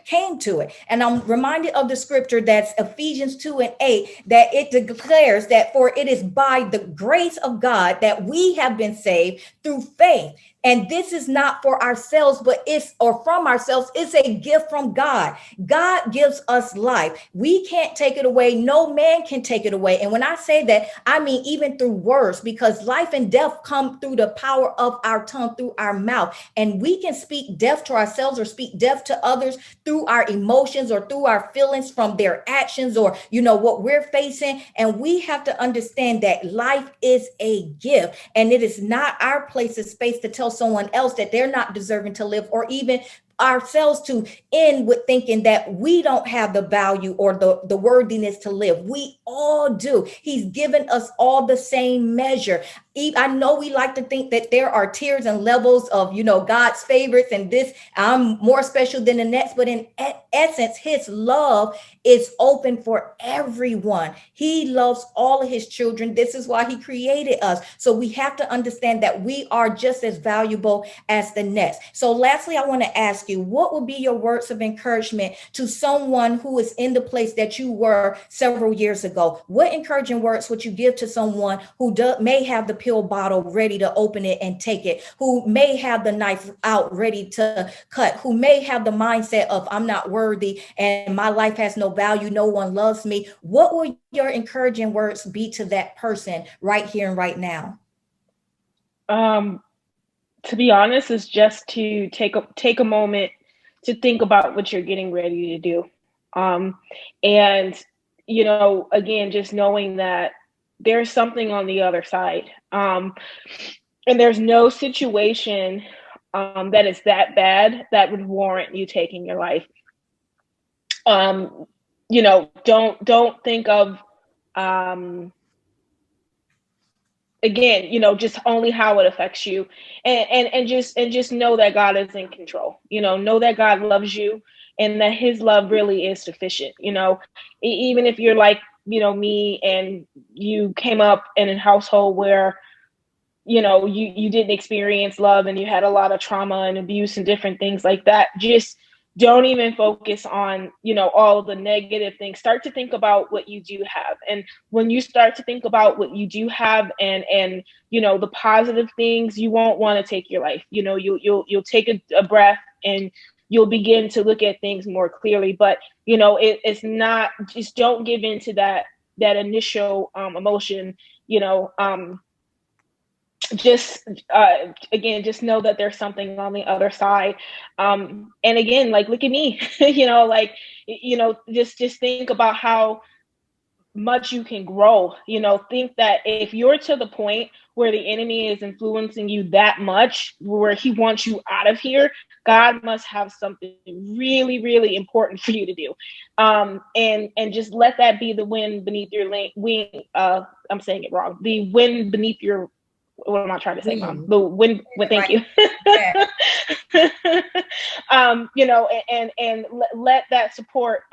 came to it. And I'm reminded of the scripture that's Ephesians 2:8, that it declares that for it is by the grace of God that we have been saved through faith. And this is not for ourselves, but it's, or from ourselves, it's a gift from God. God gives us life. We can't take it away. No man can take it away. And when I say that, I mean even through words, because life and death come through the power of our tongue, through our mouth. And we can speak death to ourselves or speak death to others through our emotions or through our feelings from their actions, or, what we're facing. And we have to understand that life is a gift, and it is not our place or space to tell someone else that they're not deserving to live, or even ourselves to end with thinking that we don't have the value or the worthiness to live. We all do. He's given us all the same measure. I know we like to think that there are tiers and levels of, God's favorites, and this, I'm more special than the next, but in essence, his love is open for everyone. He loves all of his children. This is why he created us. So we have to understand that we are just as valuable as the next. So lastly, I want to ask you, what would be your words of encouragement to someone who is in the place that you were several years ago? What encouraging words would you give to someone who may have the pill bottle ready to open it and take it, who may have the knife out ready to cut, who may have the mindset of I'm not worthy and my life has no value, no one loves me? What will your encouraging words be to that person right here and right now? To be honest, is just to take a moment to think about what you're getting ready to do. And again, just knowing that there's something on the other side. And there's no situation that is that bad that would warrant you taking your life. Don't think of again, just only how it affects you, and just know that God is in control. Know that God loves you, and that his love really is sufficient. Even if you're like, me, and you came up in a household where you didn't experience love, and you had a lot of trauma and abuse and different things like that. Just don't even focus on all of the negative things. Start to think about what you do have, and when you start to think about what you do have, and the positive things, you won't want to take your life. You'll take a breath, and you'll begin to look at things more clearly. But it's not, just don't give into that initial emotion. Just again, just know that there's something on the other side. And again, like, look at me. Just think about how much you can grow. Think that if you're to the point where the enemy is influencing you that much, where he wants you out of here, God must have something really, really important for you to do. And just let that be the wind beneath your wing. I'm saying it wrong. The wind beneath your, what am I trying to say, Mom? The wind. Thank you. And let that support,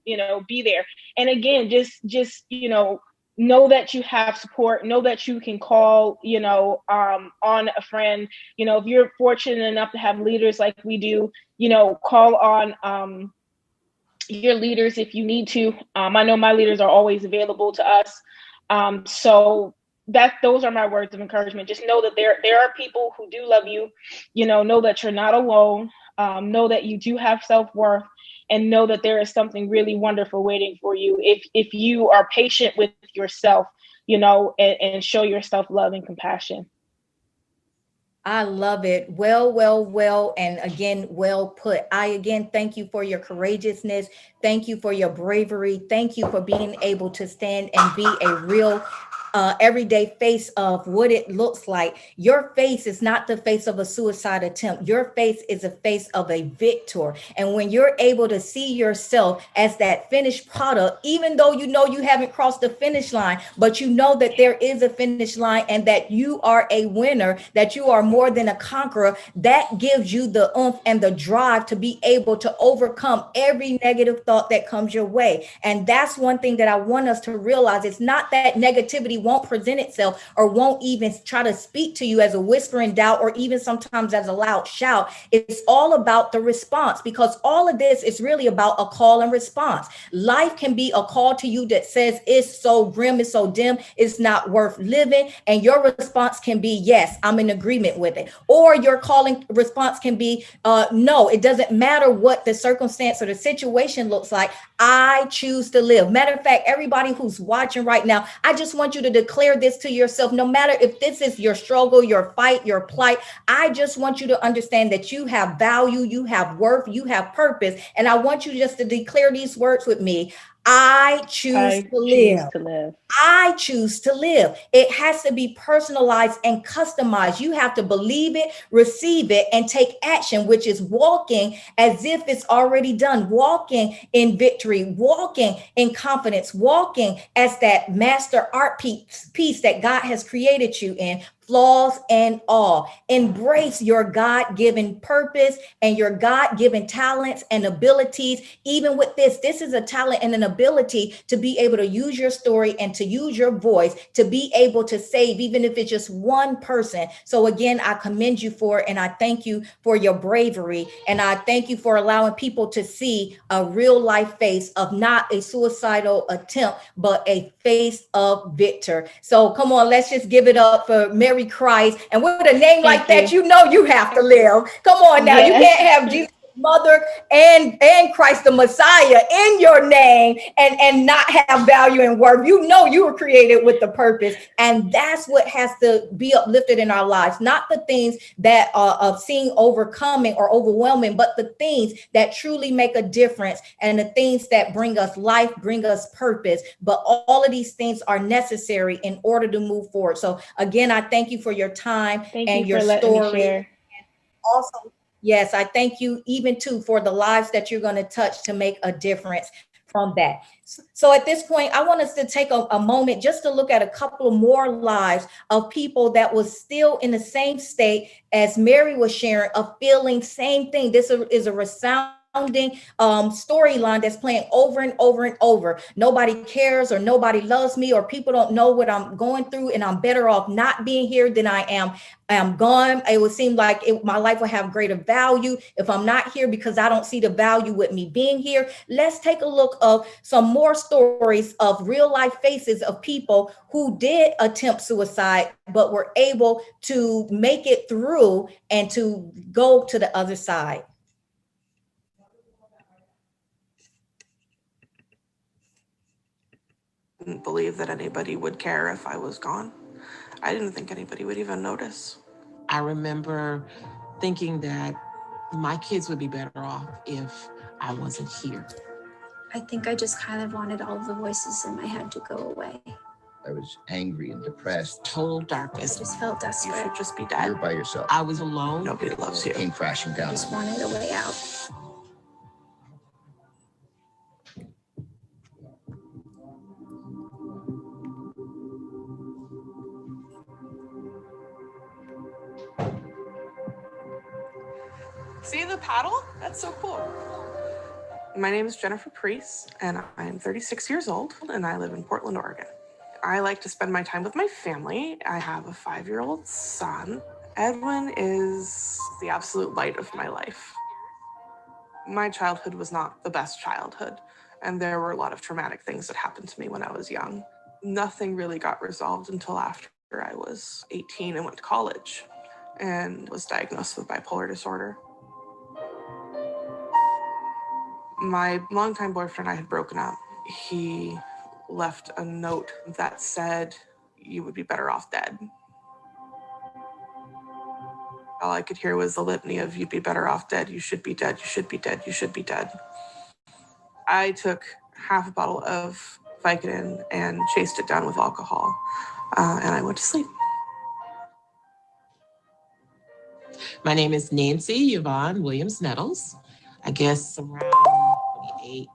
be there. And again, just know that you have support. Know that you can call, on a friend. If you're fortunate enough to have leaders like we do, call on your leaders if you need to. I know my leaders are always available to us. So those are my words of encouragement. Just know that there are people who do love you. Know that you're not alone. Know that you do have self-worth, and know that there is something really wonderful waiting for you if you are patient with yourself, and show yourself love and compassion. I love it. Well, and again, well put. I again thank you for your courageousness. Thank you for your bravery. Thank you for being able to stand and be a real everyday face of what it looks like. Your face is not the face of a suicide attempt. Your face is a face of a victor. And when you're able to see yourself as that finished product, even though you know you haven't crossed the finish line, but you know that there is a finish line and that you are a winner, that you are more than a conqueror, that gives you the oomph and the drive to be able to overcome every negative thought that comes your way. And that's one thing that I want us to realize. It's not that negativity won't present itself or won't even try to speak to you as a whisper in doubt or even sometimes as a loud shout. It's all about the response, because all of this is really about a call and response. Life can be a call to you that says it's so grim, it's so dim, it's not worth living. And your response can be, yes, I'm in agreement with it. Or your calling response can be, no, it doesn't matter what the circumstance or the situation looks like. I choose to live. Matter of fact, everybody who's watching right now, I just want you to declare this to yourself. No matter if this is your struggle, your fight, your plight, I just want you to understand that you have value, you have worth, you have purpose. And I want you just to declare these words with me. I choose to I live. choose to live. I choose to live. It has to be personalized and customized. You have to believe it, receive it, and take action, which is walking as if it's already done, walking in victory, walking in confidence, walking as that master art piece that God has created you in, flaws and all. Embrace your God-given purpose and your God-given talents and abilities. Even with this is a talent and an ability to be able to use your story and to use your voice to be able to save, even if it's just one person. So again, I commend you for it, and I thank you for your bravery, and I thank you for allowing people to see a real life face of not a suicidal attempt, but a face of victor. So come on, let's just give it up for Mary Christ. And with a name like Thank that, you. you know you have to live. Come on now, you Yes. can't have Jesus mother and Christ the Messiah in your name and not have value and worth. You know you were created with the purpose, and that's what has to be uplifted in our lives, not the things that are of seeing overcoming or overwhelming, but the things that truly make a difference and the things that bring us life, bring us purpose. But all of these things are necessary in order to move forward. So again, I thank you for your time Thank you and your for letting me story. share. Also, yes, I thank you even too for the lives that you're going to touch to make a difference from that. So at this point, I want us to take a moment just to look at a couple more lives of people that was still in the same state as Mary was sharing, of feeling same thing. This is a resounding storyline that's playing over and over and over. Nobody cares, or nobody loves me, or people don't know what I'm going through, and I'm better off not being here than I am gone. It would seem like my life will have greater value if I'm not here, because I don't see the value with me being here. Let's take a look of some more stories of real life faces of people who did attempt suicide, but were able to make it through and to go to the other side. Didn't believe that anybody would care if I was gone. I didn't think anybody would even notice. I remember thinking that my kids would be better off if I wasn't here. I think I just kind of wanted all of the voices in my head to go away. I was angry and depressed. Total I darkness. just felt You desperate. should just be You're dead. by yourself. I was alone. Nobody loves you. Came crashing I down. just wanted a way out. See the paddle? That's so cool. My name is Jennifer Priest, and I'm 36 years old, and I live in Portland, Oregon. I like to spend my time with my family. I have a 5-year-old son. Edwin is the absolute light of my life. My childhood was not the best childhood, and there were a lot of traumatic things that happened to me when I was young. Nothing really got resolved until after I was 18 and went to college and was diagnosed with bipolar disorder. My longtime boyfriend and I had broken up. He left a note that said, "You would be better off dead." All I could hear was the litany of, "You'd be better off dead, you should be dead, you should be dead, you should be dead." I took half a bottle of Vicodin and chased it down with alcohol. and I went to sleep. My name is Nancy Yvonne Williams Nettles. I guess around 28,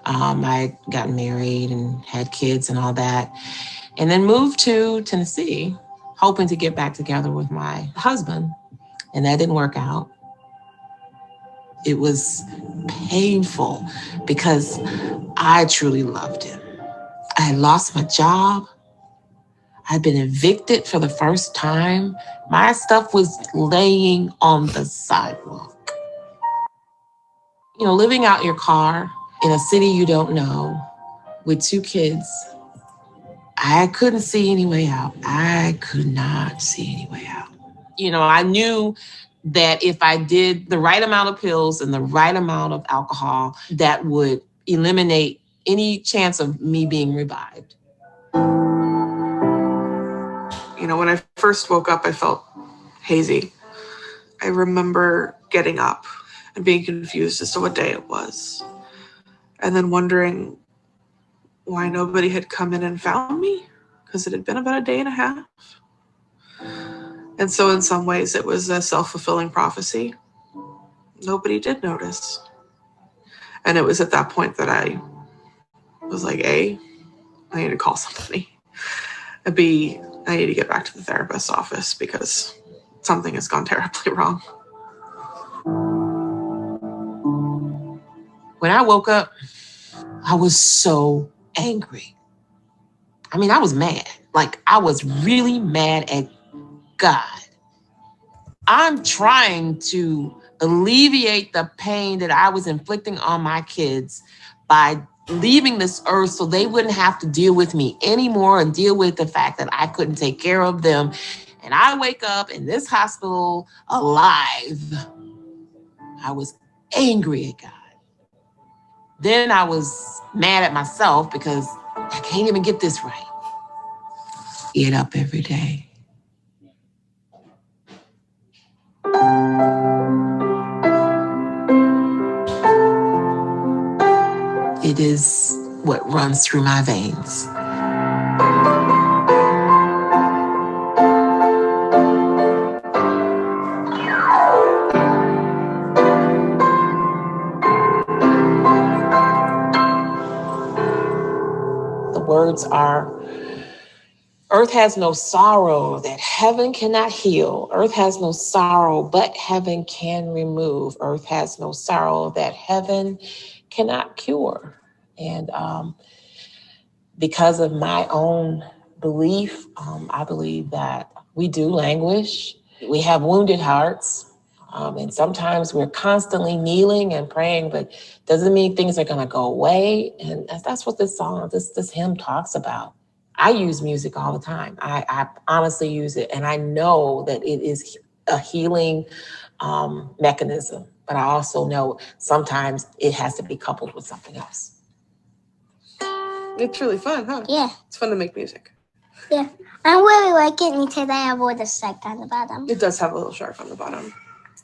I got married and had kids and all that, and then moved to Tennessee, hoping to get back together with my husband, and that didn't work out. It was painful because I truly loved him. I had lost my job. I'd been evicted for the first time. My stuff was laying on the sidewalk. You know, living out your car in a city you don't know with 2 kids, I couldn't see any way out. I could not see any way out. You know, I knew that if I did the right amount of pills and the right amount of alcohol, that would eliminate any chance of me being revived. You know, when I first woke up, I felt hazy. I remember getting up and being confused as to what day it was, and then wondering why nobody had come in and found me, because it had been about a day and a half. And so in some ways it was a self-fulfilling prophecy. Nobody did notice. And it was at that point that I was like, A, I need to call somebody. And B, I need to get back to the therapist's office because something has gone terribly wrong. When I woke up, I was so angry. I mean, I was mad. Like, I was really mad at God. I'm trying to alleviate the pain that I was inflicting on my kids by leaving this earth so they wouldn't have to deal with me anymore and deal with the fact that I couldn't take care of them. And I wake up in this hospital alive. I was angry at God. Then I was mad at myself because I can't even get this right. Get up every day. It is what runs through my veins. The words are, earth has no sorrow that heaven cannot heal. Earth has no sorrow, but heaven can remove. Earth has no sorrow that heaven cannot cure. And because of my own belief, I believe that we do languish. We have wounded hearts. And sometimes we're constantly kneeling and praying, but doesn't mean things are going to go away. And that's what this song, this hymn talks about. I use music all the time. I honestly use it. And I know that it is a healing mechanism. But I also know sometimes it has to be coupled with something else. It's really fun, huh? Yeah. It's fun to make music. Yeah. I really like it until they have all the shark on the bottom. It does have a little shark on the bottom.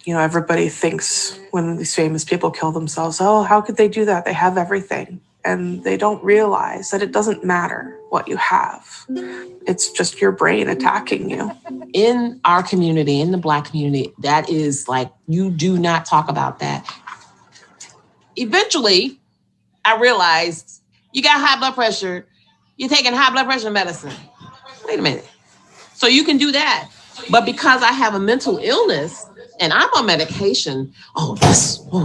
You know, everybody thinks when these famous people kill themselves, oh, how could they do that? They have everything. And they don't realize that it doesn't matter what you have. It's just your brain attacking you. In our community, in the Black community, that is like, you do not talk about that. Eventually, I realized you got high blood pressure. You're taking high blood pressure medicine. Wait a minute. So you can do that. But because I have a mental illness and I'm on medication, oh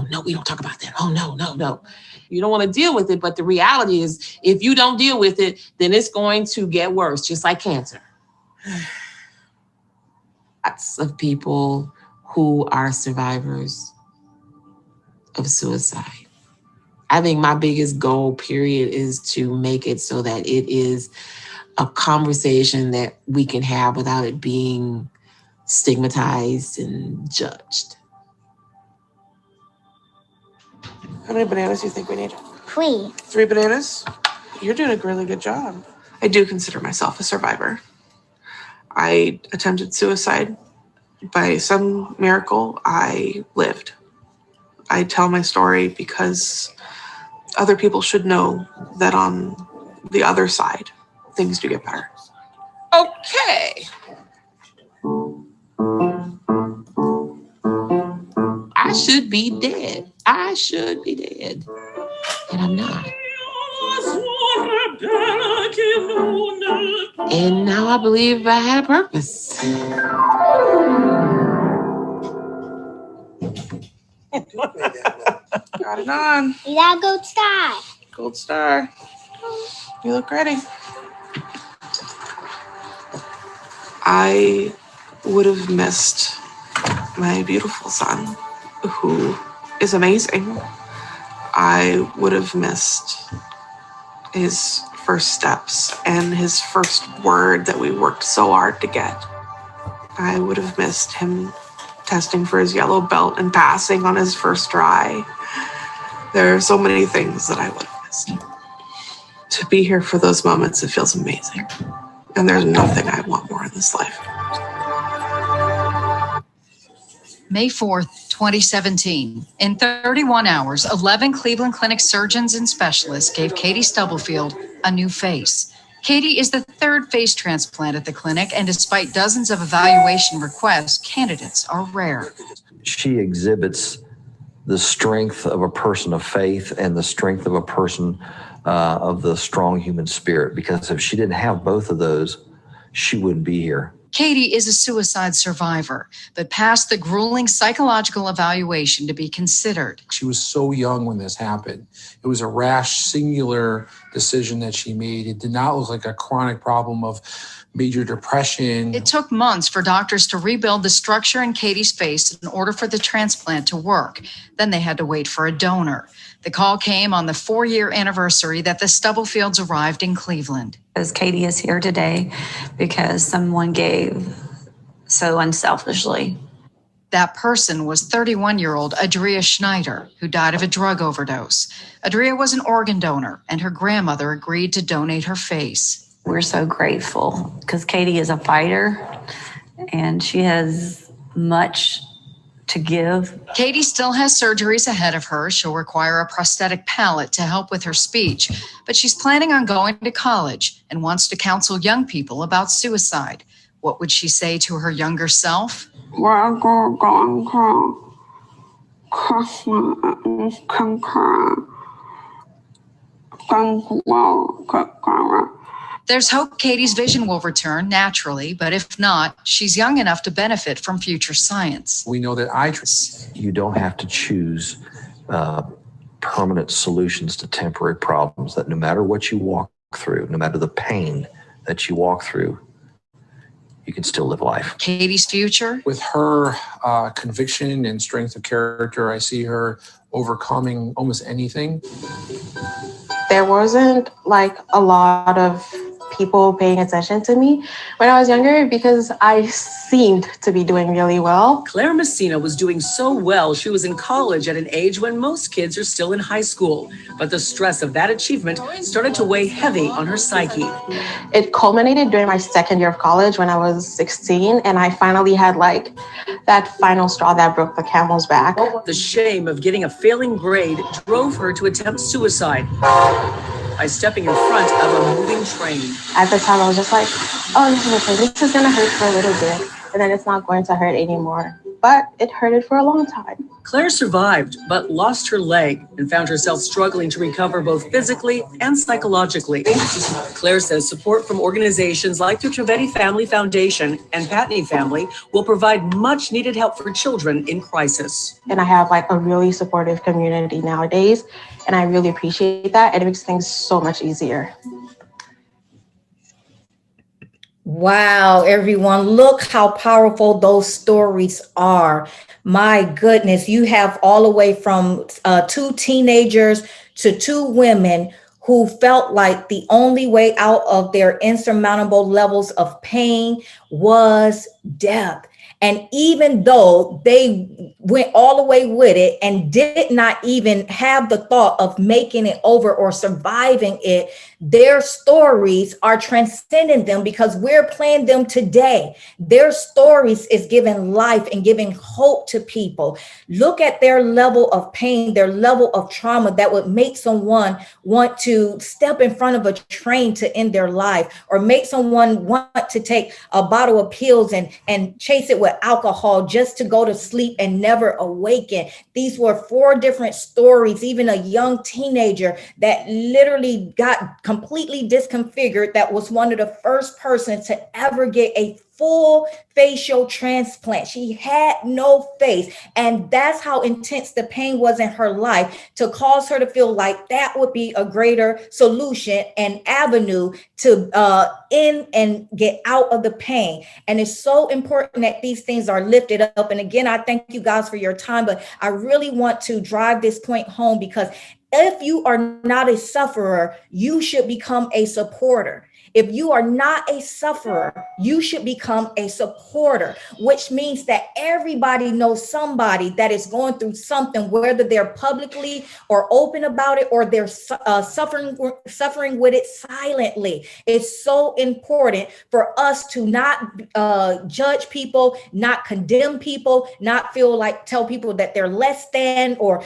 no, we don't talk about that. Oh, no. You don't want to deal with it. But the reality is, if you don't deal with it, then it's going to get worse, just like cancer. Lots of people who are survivors of suicide. I think my biggest goal, period, is to make it so that it is a conversation that we can have without it being stigmatized and judged. How many bananas do you think we need? 3. 3 bananas? You're doing a really good job. I do consider myself a survivor. I attempted suicide. By some miracle, I lived. I tell my story because other people should know that on the other side, things do get better. Okay. I should be dead. I should be dead. And I'm not. And now I believe I had a purpose. Got it on. You got a gold star. Gold star. You look ready. I would have missed my beautiful son, who is amazing. I would have missed his first steps and his first word that we worked so hard to get. I would have missed him testing for his yellow belt and passing on his first try. There are so many things that I would have missed. To be here for those moments, it feels amazing. And there's nothing I want more in this life. May 4th, 2017. In 31 hours, 11 Cleveland Clinic surgeons and specialists gave Katie Stubblefield a new face. Katie is the third face transplant at the clinic, and despite dozens of evaluation requests, candidates are rare. She exhibits the strength of a person of faith and the strength of a person of the strong human spirit, because if she didn't have both of those, she wouldn't be here. Katie is a suicide survivor, but passed the grueling psychological evaluation to be considered. She was so young when this happened. It was a rash, singular decision that she made. It did not look like a chronic problem of major depression. It took months for doctors to rebuild the structure in Katie's face in order for the transplant to work. Then they had to wait for a donor. The call came on the 4-year anniversary that the Stubblefields arrived in Cleveland. As Katie is here today because someone gave so unselfishly. That person was 31-year-old Adria Schneider, who died of a drug overdose. Adria was an organ donor, and her grandmother agreed to donate her face. We're so grateful because Katie is a fighter, and she has much to give. Katie still has surgeries ahead of her. She'll require a prosthetic palate to help with her speech, but she's planning on going to college and wants to counsel young people about suicide. What would she say to her younger self? There's hope Katie's vision will return naturally, but if not, she's young enough to benefit from future science. We know that you don't have to choose permanent solutions to temporary problems, that no matter what you walk through, no matter the pain that you walk through, you can still live life. Katie's future? With her conviction and strength of character, I see her overcoming almost anything. There wasn't like a lot of people paying attention to me when I was younger because I seemed to be doing really well. Claire Messina was doing so well. She was in college at an age when most kids are still in high school. But the stress of that achievement started to weigh heavy on her psyche. It culminated during my second year of college when I was 16, and I finally had like that final straw that broke the camel's back. The shame of getting a failing grade drove her to attempt suicide by stepping in front of a moving train. At the time, I was just like, oh, this is going to hurt for a little bit, and then it's not going to hurt anymore. But it hurted for a long time. Claire survived, but lost her leg and found herself struggling to recover both physically and psychologically. Claire says support from organizations like the Trivedi Family Foundation and Patney Family will provide much needed help for children in crisis. And I have like a really supportive community nowadays, and I really appreciate that. And it makes things so much easier. Wow, everyone, look how powerful those stories are. My goodness, you have all the way from 2 teenagers to 2 women who felt like the only way out of their insurmountable levels of pain was death. And even though they went all the way with it and did not even have the thought of making it over or surviving it, their stories are transcending them because we're playing them today. Their stories is giving life and giving hope to people. Look at their level of pain, their level of trauma that would make someone want to step in front of a train to end their life, or make someone want to take a bottle of pills and chase it with alcohol just to go to sleep and never awaken. These were 4 different stories, even a young teenager that literally got completely disconfigured, that was one of the first persons to ever get a full facial transplant. She had no face. And that's how intense the pain was in her life, to cause her to feel like that would be a greater solution and avenue to end and get out of the pain. And it's so important that these things are lifted up. And again, I thank you guys for your time, but I really want to drive this point home, because if you are not a sufferer, you should become a supporter. If you are not a sufferer, you should become a supporter, which means that everybody knows somebody that is going through something, whether they're publicly or open about it, or they're suffering with it silently. It's so important for us to not judge people, not condemn people, not feel like tell people that they're less than, or,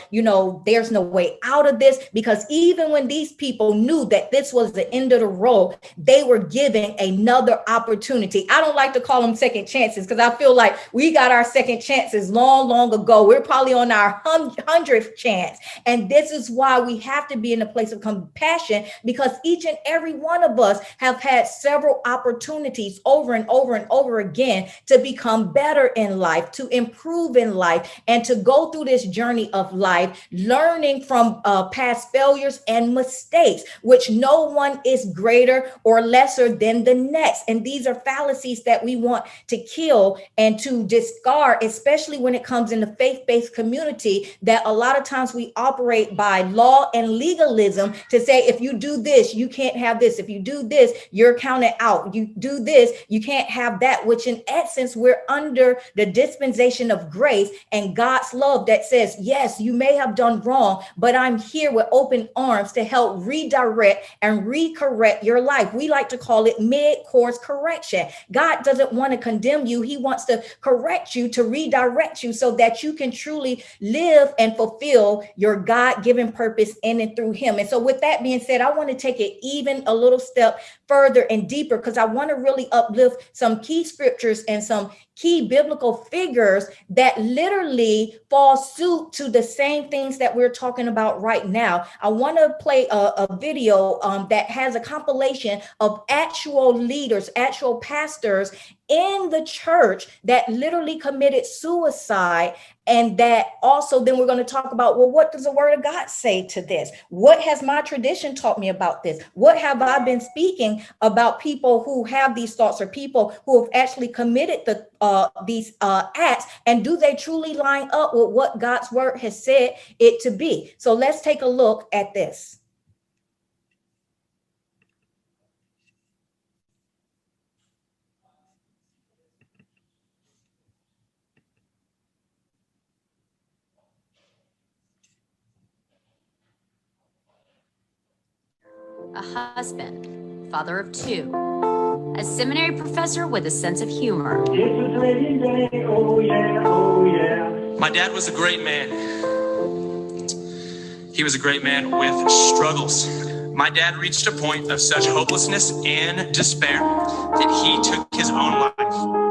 there's no way out of this, because even when these people knew that this was the end of the road, they were given another opportunity. I don't like to call them second chances, because I feel like we got our second chances long ago. We're probably on our 100th chance. And this is why we have to be in a place of compassion, because each and every one of us have had several opportunities over and over again to become better in life, to improve in life, and to go through this journey of life, learning from past failures and mistakes, which no one is greater or lesser than the next. And these are fallacies that we want to kill and to discard, especially when it comes in the faith-based community, that a lot of times we operate by law and legalism to say, if you do this, you can't have this. If you do this, you're counted out. You do this, you can't have that, which in essence, we're under the dispensation of grace and God's love that says, yes, you may have done wrong, but I'm here with open arms to help redirect and recorrect your life. We like to call it mid-course correction. God doesn't want to condemn you. He wants to correct you, to redirect you, so that you can truly live and fulfill your God-given purpose in and through him. And so with that being said, I want to take it even a little step further and deeper, because I want to really uplift some key scriptures and some key biblical figures that literally fall suit to the same things that we're talking about right now. I want to play a video that has a compilation of actual leaders, actual pastors in the church that literally committed suicide. And that also, then we're going to talk about, well, what does the word of God say to this? What has my tradition taught me about this? What have I been speaking about people who have these thoughts, or people who have actually committed these acts? And do they truly line up with what God's word has said it to be? So let's take a look at this. A husband, father of 2, a seminary professor with a sense of humor. My dad was a great man. He was a great man with struggles. My dad reached a point of such hopelessness and despair that he took his own life.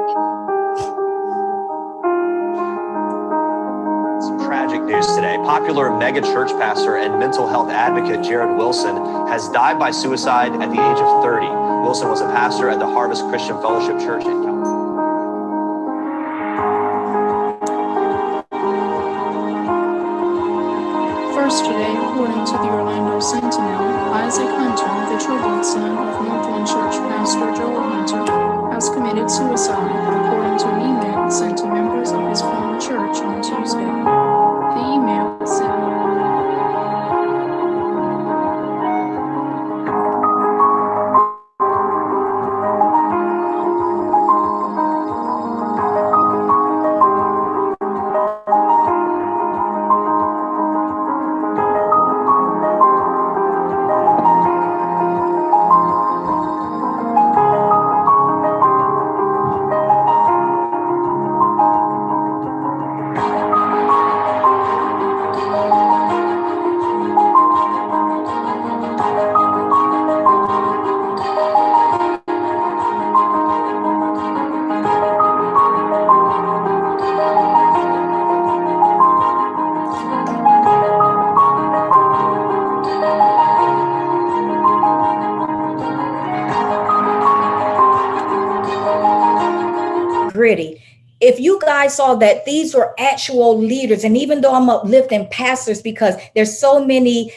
Tragic news today. Popular mega church pastor and mental health advocate Jared Wilson has died by suicide at the age of 30. Wilson was a pastor at the Harvest Christian Fellowship Church in California. First today, according to the Orlando Sentinel, Isaac Hunter, the truant son of Northland Church pastor Joel Hunter, has committed suicide, according to an email sent to members of his former church on Tuesday. The email said, guys saw that these were actual leaders. And even though I'm uplifting pastors because there's so many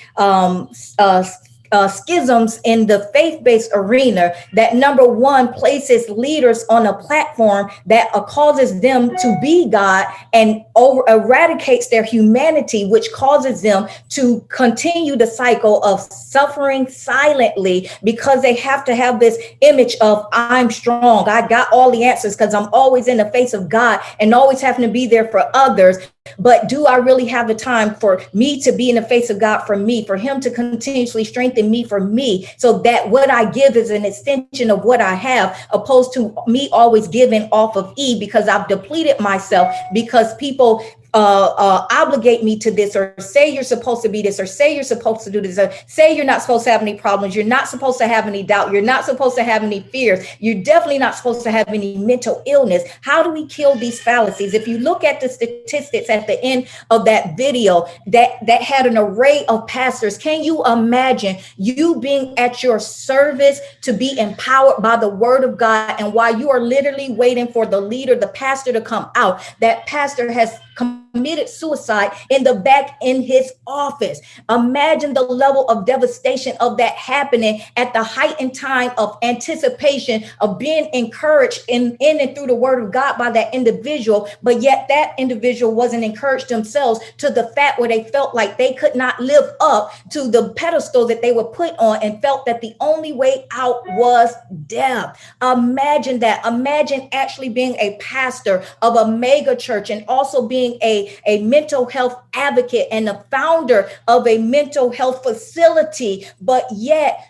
schisms in the faith-based arena, that number one places leaders on a platform that causes them to be God and eradicates their humanity, which causes them to continue the cycle of suffering silently because they have to have this image of I'm strong, I got all the answers because I'm always in the face of God and always having to be there for others. But do I really have the time for me to be in the face of God for me, for him to continuously strengthen me for me, so that what I give is an extension of what I have, opposed to me always giving off of E because I've depleted myself because people obligate me to this, or say you're supposed to be this, or say you're supposed to do this, or say you're not supposed to have any problems, you're not supposed to have any doubt, you're not supposed to have any fears, you're definitely not supposed to have any mental illness. How do we kill these fallacies? If you look at the statistics at the end of that video that had an array of pastors, can you imagine you being at your service to be empowered by the word of God, and while you are literally waiting for the leader, the pastor, to come out, that pastor has committed suicide in the back in his office? Imagine the level of devastation of that happening at the heightened time of anticipation of being encouraged in and through the word of God by that individual, but yet that individual wasn't encouraged themselves to the fact where they felt like they could not live up to the pedestal that they were put on and felt that the only way out was death. Imagine that. Imagine actually being a pastor of a mega church and also being a mental health advocate and the founder of a mental health facility, but yet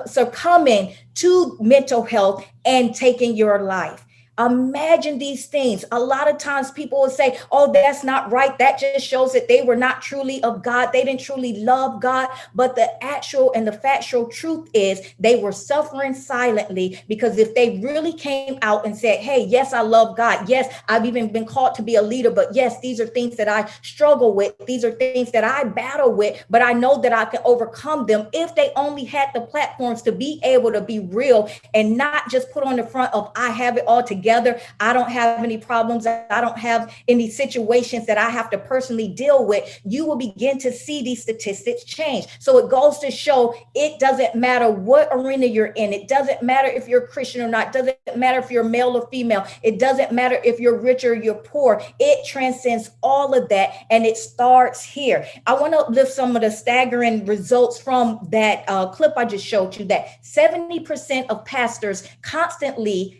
succumbing to mental health and taking your life. Imagine these things. A lot of times people will say, oh, that's not right. That just shows that they were not truly of God. They didn't truly love God. But the actual and the factual truth is they were suffering silently, because if they really came out and said, hey, yes, I love God. Yes, I've even been called to be a leader. But yes, these are things that I struggle with. These are things that I battle with, but I know that I can overcome them. If they only had the platforms to be able to be real and not just put on the front of I have it all together. I don't have any problems. I don't have any situations that I have to personally deal with. You will begin to see these statistics change. So it goes to show it doesn't matter what arena you're in. It doesn't matter if you're a Christian or not. It doesn't matter if you're male or female. It doesn't matter if you're rich or you're poor. It transcends all of that, and it starts here. I want to lift some of the staggering results from that clip I just showed you, that 70% of pastors constantly,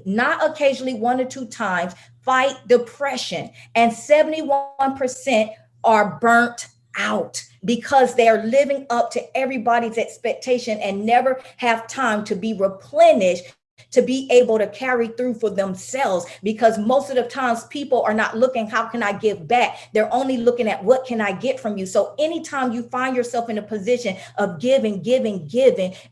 not occasionally, 1 or 2 times, fight depression, and 71% are burnt out because they are living up to everybody's expectation and never have time to be replenished, to be able to carry through for themselves. Because most of the times people are not looking, how can I give back? They're only looking at what can I get from you? So anytime you find yourself in a position of giving,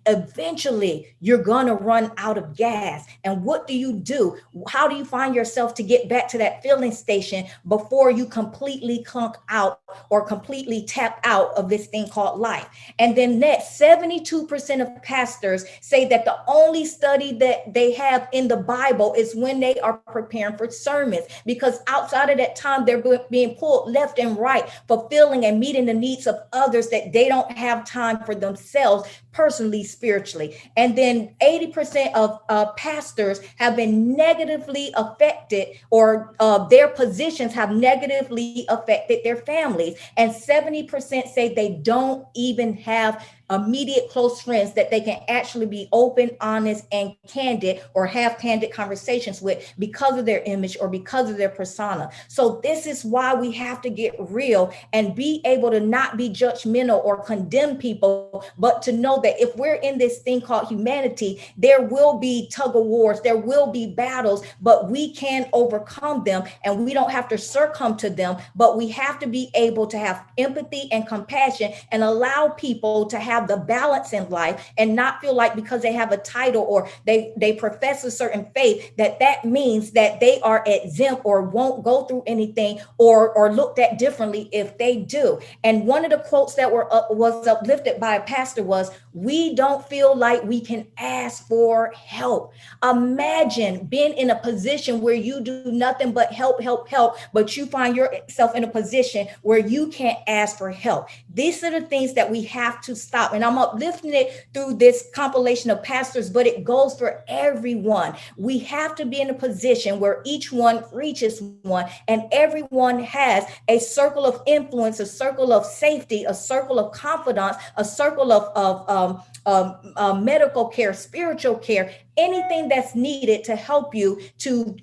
eventually you're going to run out of gas. And what do? How do you find yourself to get back to that filling station before you completely clunk out or completely tap out of this thing called life? And then next, 72% of pastors say that the only study that they have in the Bible is when they are preparing for sermons, because outside of that time, they're being pulled left and right, fulfilling and meeting the needs of others that they don't have time for themselves personally, spiritually. And then 80% of pastors have been negatively affected, or their positions have negatively affected their families. And 70% say they don't even have immediate close friends that they can actually be open, honest, and candid, or have candid conversations with, because of their image or because of their persona. So this is why we have to get real and be able to not be judgmental or condemn people, but to know that if we're in this thing called humanity, there will be tug of wars, there will be battles, but we can overcome them, and we don't have to succumb to them, but we have to be able to have empathy and compassion and allow people to have the balance in life, and not feel like because they have a title or they profess a certain faith that means that they are exempt or won't go through anything or looked at differently if they do. And one of the quotes that was uplifted by a pastor was, we don't feel like we can ask for help. Imagine being in a position where you do nothing but help, help, help, but you find yourself in a position where you can't ask for help. These are the things that we have to stop. And I'm uplifting it through this compilation of pastors, but it goes for everyone. We have to be in a position where each one reaches one and everyone has a circle of influence, a circle of safety, a circle of confidence, a circle of medical care, spiritual care, anything that's needed to help you to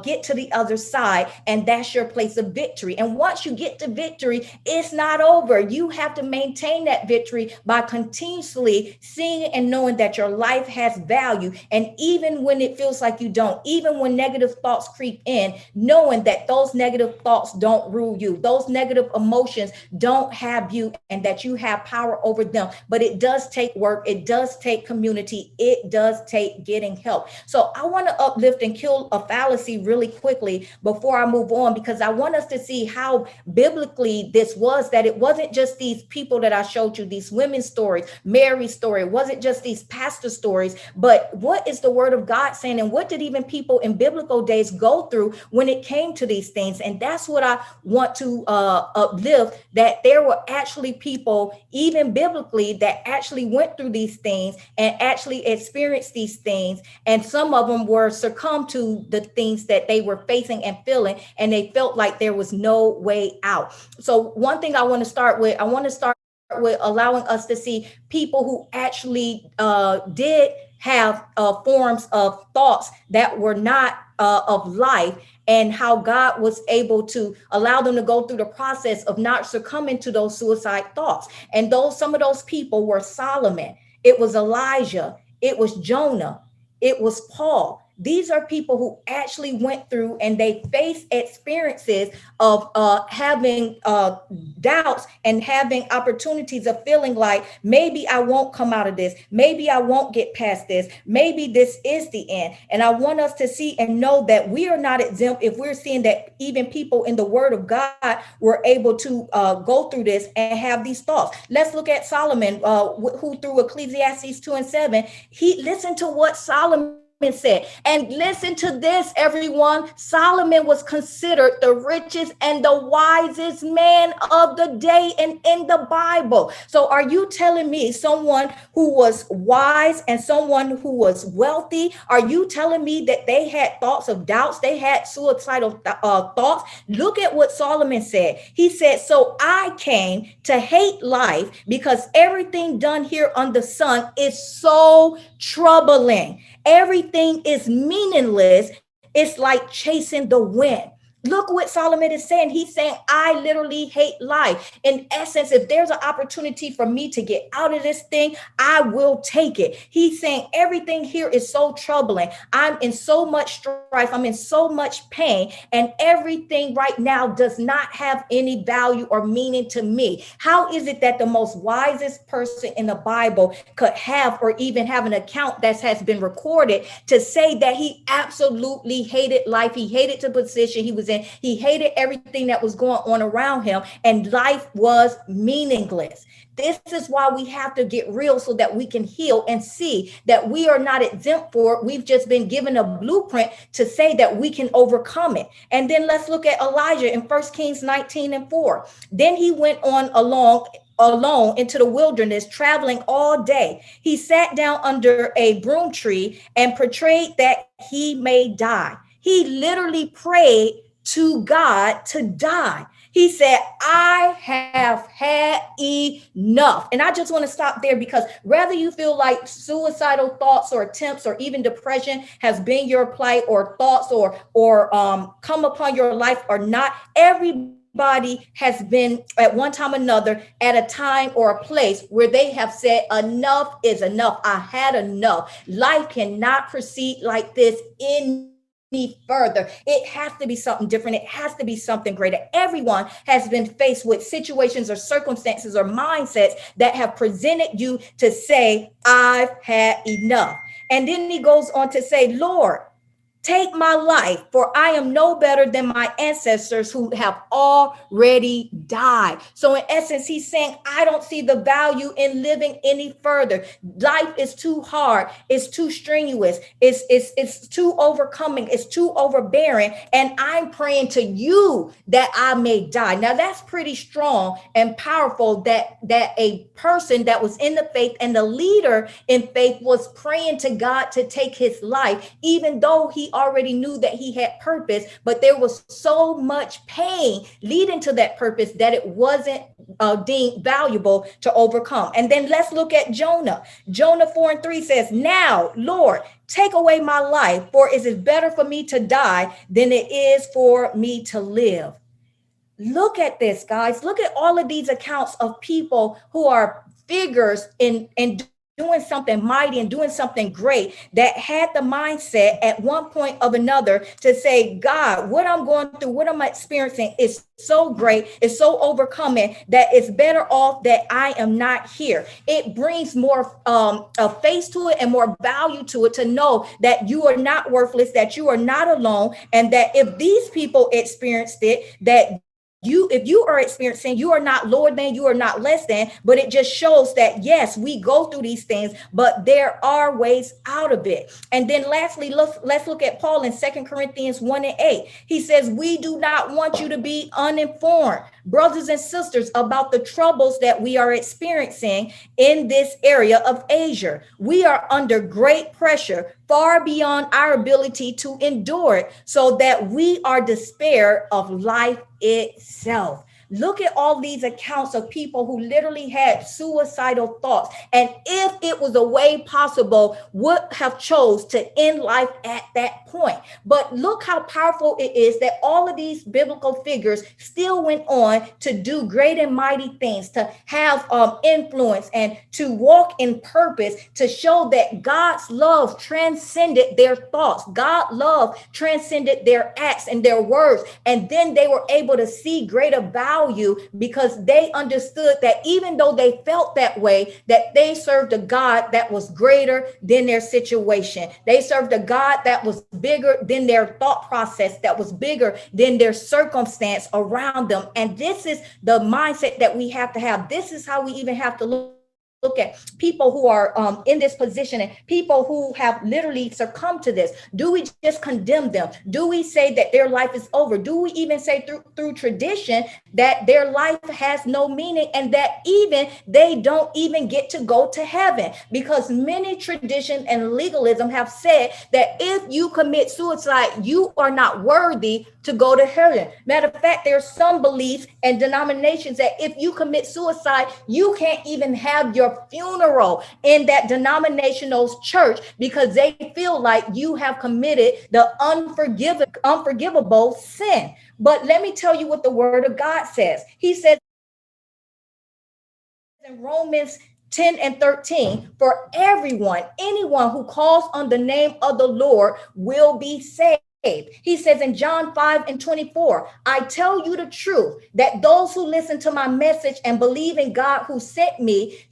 get to the other side. And that's your place of victory. And once you get to victory, it's not over. You have to maintain that victory by continuously seeing and knowing that your life has value. And even when it feels like you don't, even when negative thoughts creep in, knowing that those negative thoughts don't rule you, those negative emotions don't have you, and that you have power over them. But it does take work. It does take community. It does take getting help. So I want to uplift and kill a fallacy really quickly before I move on, because I want us to see how biblically this was, that it wasn't just these people that I showed you, these women's stories, Mary's story. It wasn't just these pastor stories, but what is the word of God saying? And what did even people in biblical days go through when it came to these things? And that's what I want to uplift, that there were actually people, even biblically, that actually went through these things and actually experienced these things. And some of them were succumbed to the things that they were facing and feeling, and they felt like there was no way out. So one thing I want to start with allowing us to see people who actually did have forms of thoughts that were not of life, and how God was able to allow them to go through the process of not succumbing to those suicide thoughts. And some of those people were Solomon, it was Elijah, it was Jonah, it was Paul. These are people who actually went through and they faced experiences of having doubts and having opportunities of feeling like, maybe I won't come out of this. Maybe I won't get past this. Maybe this is the end. And I want us to see and know that we are not exempt if we're seeing that even people in the word of God were able to go through this and have these thoughts. Let's look at Solomon, who through Ecclesiastes 2:7, he listened to what Solomon said. And listen to this, everyone. Solomon was considered the richest and the wisest man of the day and in the Bible. So are you telling me someone who was wise and someone who was wealthy, are you telling me that they had thoughts of doubts? They had suicidal thoughts? Look at what Solomon said. He said, so I came to hate life because everything done here on the sun is so troubling. Everything is meaningless. It's like chasing the wind. Look what Solomon is saying. He's saying, I literally hate life. In essence, if there's an opportunity for me to get out of this thing, I will take it. He's saying everything here is so troubling. I'm in so much strife. I'm in so much pain. And everything right now does not have any value or meaning to me. How is it that the most wisest person in the Bible could have, or even have an account that has been recorded to say that he absolutely hated life? He hated the position he was in. He hated everything that was going on around him, and life was meaningless. This is why we have to get real so that we can heal and see that we are not exempt for it. We've just been given a blueprint to say that we can overcome it. And then let's look at Elijah in 1 Kings 19:4. Then he went on alone into the wilderness, traveling all day. He sat down under a broom tree and prayed that he may die. He literally prayed to God to die. He said, I have had enough. And I just want to stop there, because whether you feel like suicidal thoughts or attempts or even depression has been your plight, or thoughts or come upon your life or not, everybody has been at one time or another at a time or a place where they have said, enough is enough. I had enough. Life cannot proceed like this any further. It has to be something different. It has to be something greater. Everyone has been faced with situations or circumstances or mindsets that have presented you to say, I've had enough. And then he goes on to say, Lord, Take my life, for I am no better than my ancestors who have already died. So in essence, he's saying, I don't see the value in living any further. Life is too hard. It's too strenuous. It's too overcoming. It's too overbearing. And I'm praying to you that I may die. Now that's pretty strong and powerful that a person that was in the faith and the leader in faith was praying to God to take his life, even though he already knew that he had purpose, but there was so much pain leading to that purpose that it wasn't deemed valuable to overcome. And then let's look at Jonah. Jonah 4:3 says, now, Lord, take away my life, for it is better for me to die than it is for me to live. Look at this, guys. Look at all of these accounts of people who are figures in doing something mighty and doing something great that had the mindset at one point of another to say, God, what I'm going through, what I'm experiencing is so great, it's so overcoming that it's better off that I am not here. It brings more a face to it and more value to it to know that you are not worthless, that you are not alone, and that if these people experienced it, that if you are experiencing, you are not lower than, you are not less than, but it just shows that yes, we go through these things, but there are ways out of it. And then lastly, let's look at Paul in 2 Corinthians 1:8. He says, we do not want you to be uninformed, brothers and sisters, about the troubles that we are experiencing in this area of Asia. We are under great pressure, far beyond our ability to endure it, so that we are despair of life itself. Look at all these accounts of people who literally had suicidal thoughts, and if it was a way possible, would have chose to end life at that point. But look how powerful it is that all of these biblical figures still went on to do great and mighty things, to have influence and to walk in purpose, to show that God's love transcended their thoughts. God's love transcended their acts and their words, and then they were able to see greater value because they understood that even though they felt that way, that they served a God that was greater than their situation. They served a God that was bigger than their thought process, that was bigger than their circumstance around them. And this is the mindset that we have to have. This is how we even have to look at people who are in this position and people who have literally succumbed to this. Do we just condemn them? Do we say that their life is over? Do we even say through tradition that their life has no meaning and that even they don't even get to go to heaven? Because many traditions and legalism have said that if you commit suicide, you are not worthy to go to heaven. Matter of fact, there's some beliefs and denominations that if you commit suicide, you can't even have your funeral in that denominational church because they feel like you have committed the unforgivable sin. But let me tell you what the word of God says. He says in Romans 10:13, for anyone who calls on the name of the Lord will be saved. He says in John 5:24, I tell you the truth, that those who listen to my message and believe in God who sent me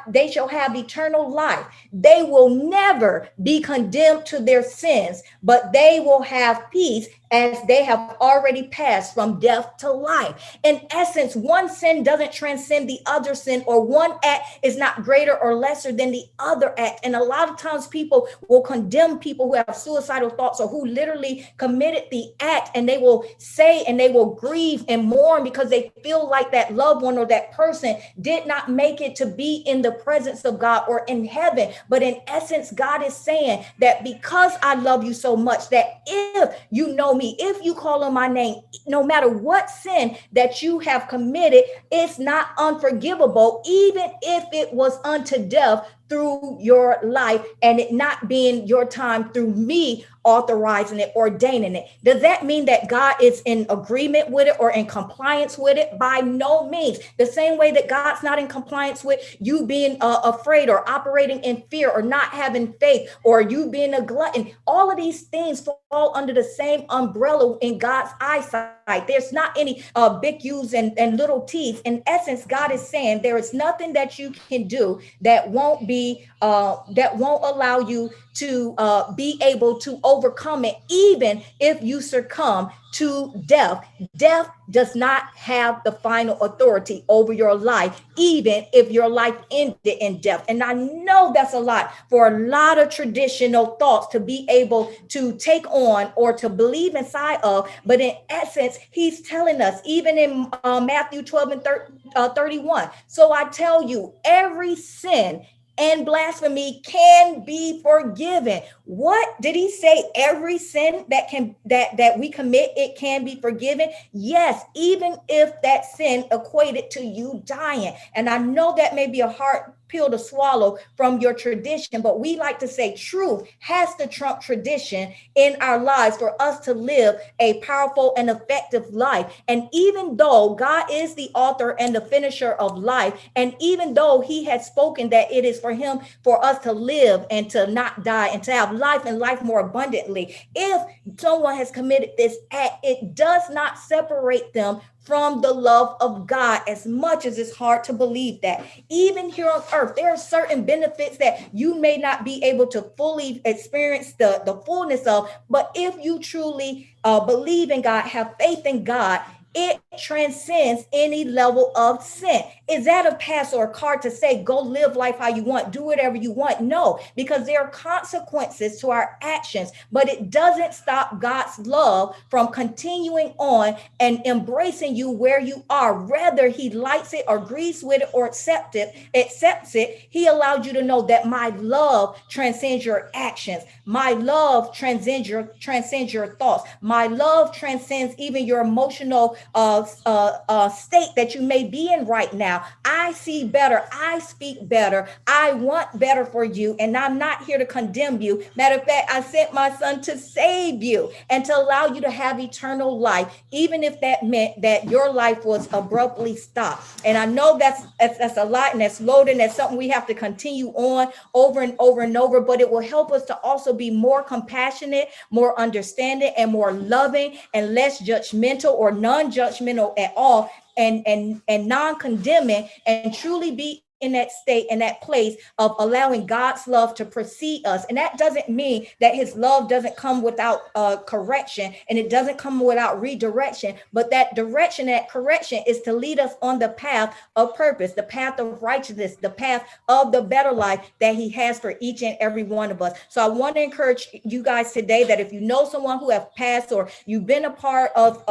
they shall have eternal life. They will never be condemned to their sins, but they will have peace as they have already passed from death to life. In essence, one sin doesn't transcend the other sin, or one act is not greater or lesser than the other act. And a lot of times people will condemn people who have suicidal thoughts or who literally committed the act, and they will say and they will grieve and mourn because they feel like that loved one or that person did not make it to be in the presence of God or in heaven. But in essence, God is saying that because I love you so much, that if you know me, if you call on my name, no matter what sin that you have committed, it's not unforgivable, even if it was unto death through your life and it not being your time through me authorizing it, ordaining it. Does that mean that God is in agreement with it or in compliance with it? By no means. The same way that God's not in compliance with you being afraid or operating in fear or not having faith or you being a glutton. All of these things fall under the same umbrella in God's eyesight. There's not any big U's and little T's. In essence, God is saying there is nothing that you can do that won't be allow you to be able to overcome it, even if you succumb to death. Death does not have the final authority over your life, even if your life ended in death. And I know that's a lot for a lot of traditional thoughts to be able to take on or to believe inside of. But in essence, he's telling us, even in Matthew 12 and 31. So I tell you, every sin and blasphemy can be forgiven. What did he say? Every sin that we commit, it can be forgiven. Yes, even if that sin equated to you dying. And I know that may be a hard pill to swallow from your tradition, but we like to say truth has to trump tradition in our lives for us to live a powerful and effective life. And even though God is the author and the finisher of life, and even though he has spoken that it is for him for us to live and to not die and to have life and life more abundantly, if someone has committed this act, it does not separate them from the love of God, as much as it's hard to believe that. Even here on earth, there are certain benefits that you may not be able to fully experience the fullness of, but if you truly believe in God, have faith in God, it transcends any level of sin. Is that a pass or a card to say, go live life how you want, do whatever you want? No, because there are consequences to our actions, but it doesn't stop God's love from continuing on and embracing you where you are. Whether he likes it or agrees with it or accepts it, he allowed you to know that my love transcends your actions. My love transcends your thoughts. My love transcends even your emotional state that you may be in right now. I see better. I speak better. I want better for you. And I'm not here to condemn you. Matter of fact, I sent my son to save you and to allow you to have eternal life, even if that meant that your life was abruptly stopped. And I know that's a lot, and that's loaded, and that's something we have to continue on over and over and over, but it will help us to also be more compassionate, more understanding, and more loving, and less judgmental or non-judgmental at all, and non-condemning, and truly be in that state, in that place of allowing God's love to precede us. And that doesn't mean that his love doesn't come without correction, and it doesn't come without redirection, but that direction, that correction is to lead us on the path of purpose, the path of righteousness, the path of the better life that he has for each and every one of us. So I want to encourage you guys today that if you know someone who have passed, or you've been a part of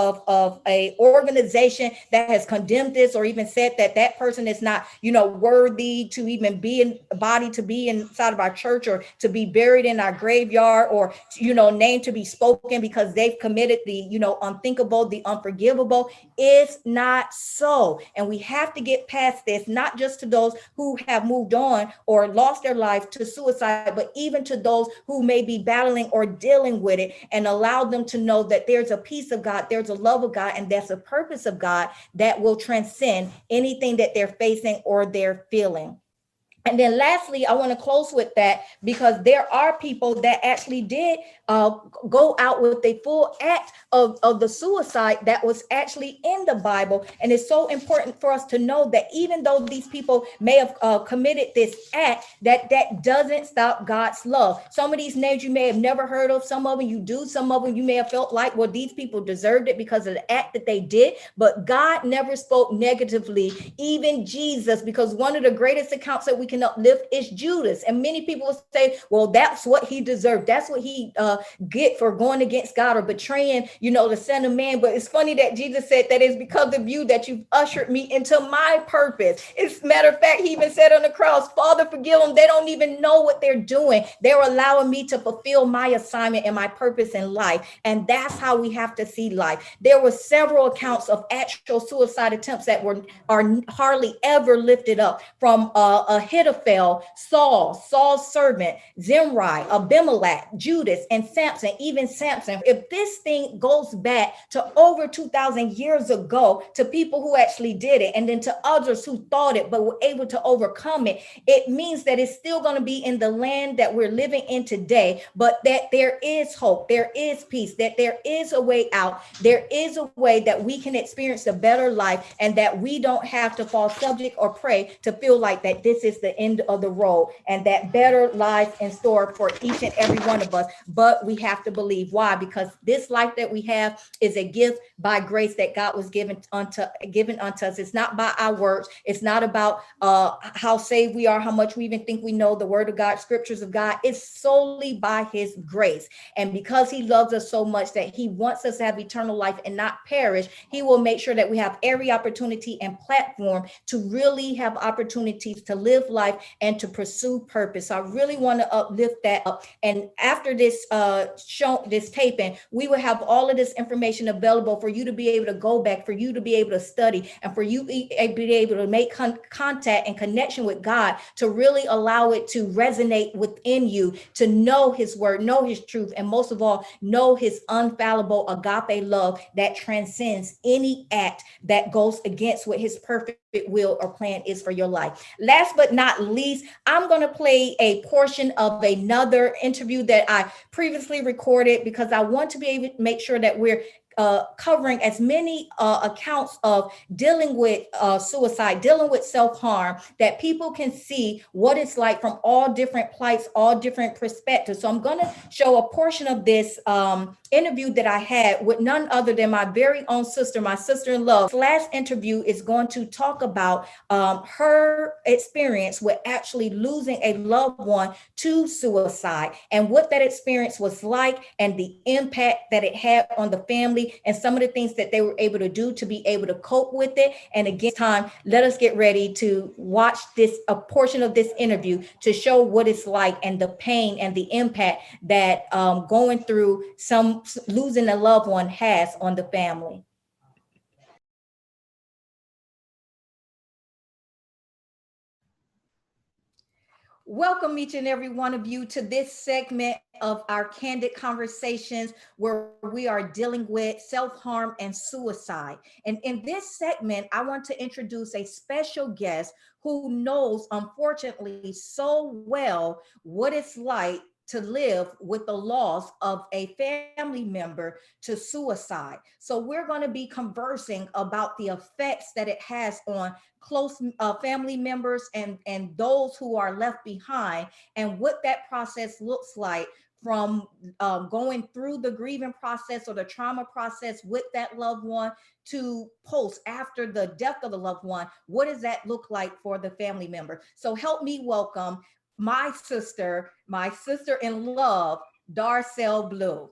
a organization that has condemned this, or even said that that person is not, worthy to even be in a body, to be inside of our church, or to be buried in our graveyard, or, name to be spoken because they've committed the, unthinkable, the unforgivable. It's not so. And we have to get past this, not just to those who have moved on or lost their life to suicide, but even to those who may be battling or dealing with it, and allow them to know that there's a peace of God, there's a love of God, and there's a purpose of God that will transcend anything that they're facing or they're feeling. And then lastly, I want to close with that, because there are people that actually did go out with a full act of the suicide that was actually in the Bible. And it's so important for us to know that even though these people may have committed this act, that doesn't stop God's love. Some of these names you may have never heard of. Some of them you do. Some of them you may have felt like, well, these people deserved it because of the act that they did. But God never spoke negatively, even Jesus, because one of the greatest accounts that we can uplift is Judas. And many people will say, well, that's what he deserved. That's what he get for going against God or betraying, the Son of Man. But it's funny that Jesus said that it's because of you that you've ushered me into my purpose. It's matter of fact, he even said on the cross, Father, forgive them. They don't even know what they're doing. They're allowing me to fulfill my assignment and my purpose in life. And that's how we have to see life. There were several accounts of actual suicide attempts that are hardly ever lifted up, from Ahithophel, Saul's servant, Zimri, Abimelech, Judas, and Samson, even Samson. If this thing goes back to over 2,000 years ago, to people who actually did it, and then to others who thought it but were able to overcome it, it means that it's still going to be in the land that we're living in today, but that there is hope, there is peace, that there is a way out, there is a way that we can experience a better life, and that we don't have to fall subject or prey to feel like that this is the the end of the road, and that better lies in store for each and every one of us. But we have to believe. Why? Because this life that we have is a gift by grace that God was given unto us. It's not by our works. It's not about how saved we are, how much we even think we know the word of God, scriptures of God. It's solely by his grace. And because he loves us so much that he wants us to have eternal life and not perish, he will make sure that we have every opportunity and platform to really have opportunities to live life and to pursue purpose. So I really want to uplift that up. And after this this taping, we will have all of this information available for you to be able to go back, for you to be able to study, and for you to be able to make contact and connection with God, to really allow it to resonate within you, to know his word, know his truth, and most of all, know his infallible agape love that transcends any act that goes against what his perfect will or plan is for your life. Last but not least, I'm going to play a portion of another interview that I previously recorded, because I want to be able to make sure that we're covering as many accounts of dealing with suicide, dealing with self-harm, that people can see what it's like from all different plights, all different perspectives. So I'm going to show a portion of this interview that I had with none other than my very own sister, my sister-in-law. This last interview is going to talk about her experience with actually losing a loved one to suicide, and what that experience was like, and the impact that it had on the family, and some of the things that they were able to do to be able to cope with it. And again, time, let us get ready to watch a portion of this interview to show what it's like, and the pain and the impact that going through losing a loved one has on the family. Welcome each and every one of you to this segment of our Candid Conversations, where we are dealing with self-harm and suicide. And in this segment, I want to introduce a special guest who knows, unfortunately, so well what it's like to live with the loss of a family member to suicide. So we're going to be conversing about the effects that it has on close family members and those who are left behind, and what that process looks like from going through the grieving process or the trauma process with that loved one, to post after the death of the loved one. What does that look like for the family member? So help me welcome my sister in love, Darcel Blue.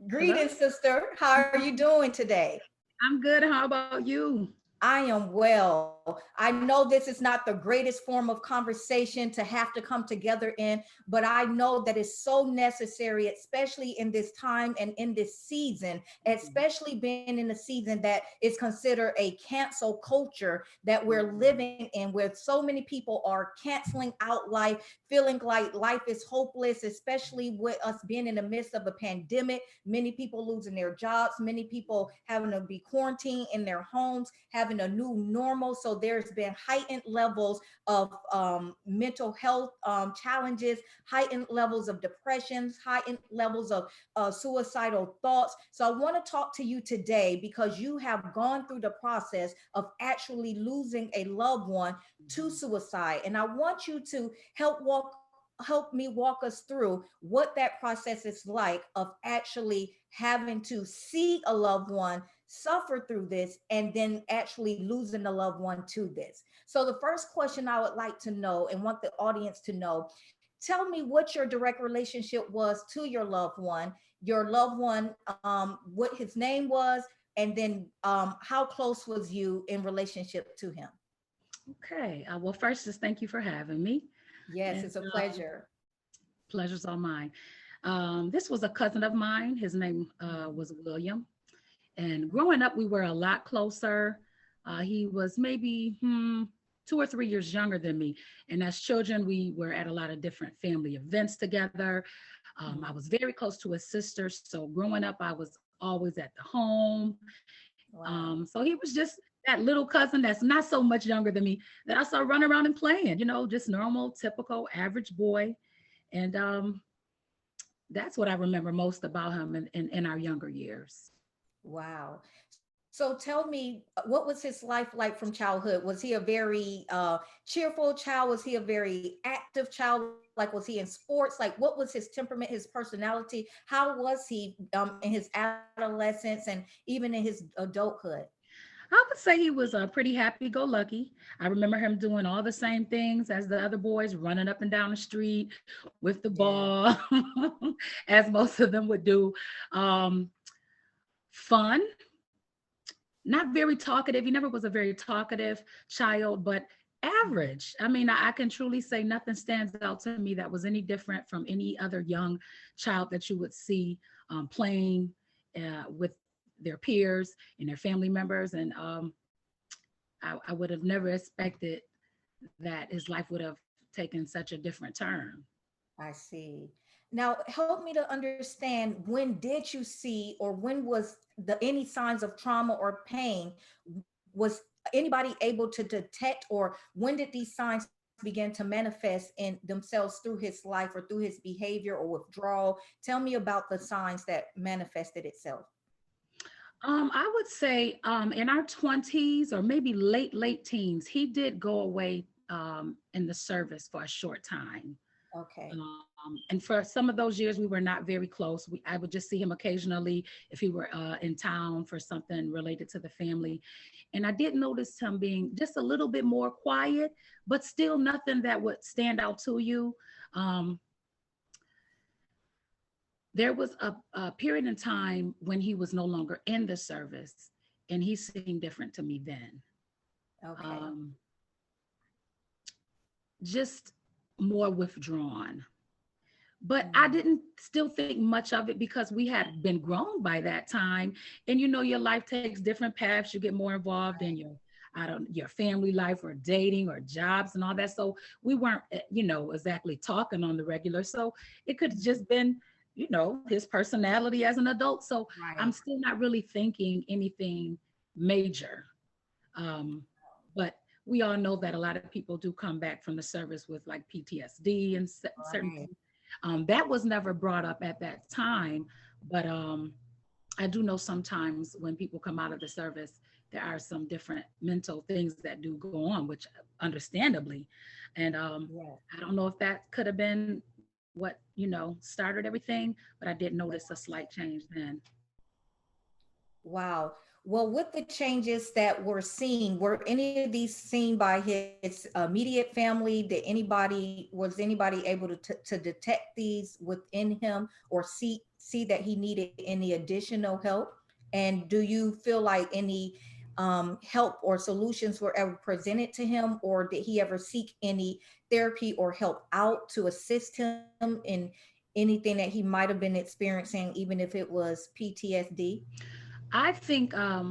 Greetings, sister. How are you doing today? I'm good. How about you? I am well. I know this is not the greatest form of conversation to have to come together in, but I know that it's so necessary, especially in this time and in this season, especially being in a season that is considered a cancel culture that we're living in, where so many people are canceling out life, feeling like life is hopeless, especially with us being in the midst of a pandemic, many people losing their jobs, many people having to be quarantined in their homes, having a new normal. So there's been heightened levels of mental health challenges, heightened levels of depressions, heightened levels of suicidal thoughts. So I want to talk to you today because you have gone through the process of actually losing a loved one to suicide. And I want you to help me walk us through what that process is like of actually having to see a loved one suffer through this, and then actually losing a loved one to this. So the first question I would like to know and want the audience to know, tell me what your direct relationship was to your loved one, what his name was, and then how close was you in relationship to him? Okay. Well, first, just thank you for having me. Yes, And, it's a pleasure. Pleasure's all mine. This was a cousin of mine. His name was William. And growing up, we were a lot closer. He was maybe 2 or 3 years younger than me. And as children, we were at a lot of different family events together. I was very close to his sister. So growing up, I was always at the home. Wow. So he was just that little cousin that's not so much younger than me that I saw running around and playing, just normal, typical, average boy. And that's what I remember most about him in our younger years. Wow. So tell me, what was his life like from childhood? Was he a very cheerful child? Was he a very active child? Like, was he in sports? Like, what was his temperament, his personality? How was he in his adolescence and even in his adulthood? I would say he was pretty happy-go-lucky. I remember him doing all the same things as the other boys, running up and down the street with the ball, as most of them would do. Fun, not very talkative. He never was a very talkative child, but average. I mean, I can truly say nothing stands out to me that was any different from any other young child that you would see playing with their peers and their family members. And I would have never expected that his life would have taken such a different turn. I see. Now, help me to understand, when did you see, or when was the any signs of trauma or pain? Was anybody able to detect, or when did these signs begin to manifest in themselves through his life or through his behavior or withdrawal? Tell me about the signs that manifested itself. I would say in our 20s or maybe late teens, he did go away in the service for a short time. Okay. And for some of those years, we were not very close. I would just see him occasionally if he were in town for something related to the family. And I did notice him being just a little bit more quiet, but still nothing that would stand out to you. There was a period in time when he was no longer in the service, and he seemed different to me then. Okay. Just more withdrawn. But I didn't still think much of it because we had been grown by that time. And you know, your life takes different paths. You get more involved in your family life or dating or jobs and all that. So we weren't, exactly talking on the regular. So it could have just been, his personality as an adult. So I'm still not really thinking anything major. But we all know that a lot of people do come back from the service with like PTSD and certain things. That was never brought up at that time, but I do know sometimes when people come out of the service, there are some different mental things that do go on, which understandably, and I don't know if that could have been what started everything, but I did notice a slight change then. Wow. Well, with the changes that we're seeing, were any of these seen by his immediate family? Was anybody able to detect these within him, or see that he needed any additional help? And do you feel like any help or solutions were ever presented to him, or did he ever seek any therapy or help out to assist him in anything that he might have been experiencing, even if it was PTSD? I think I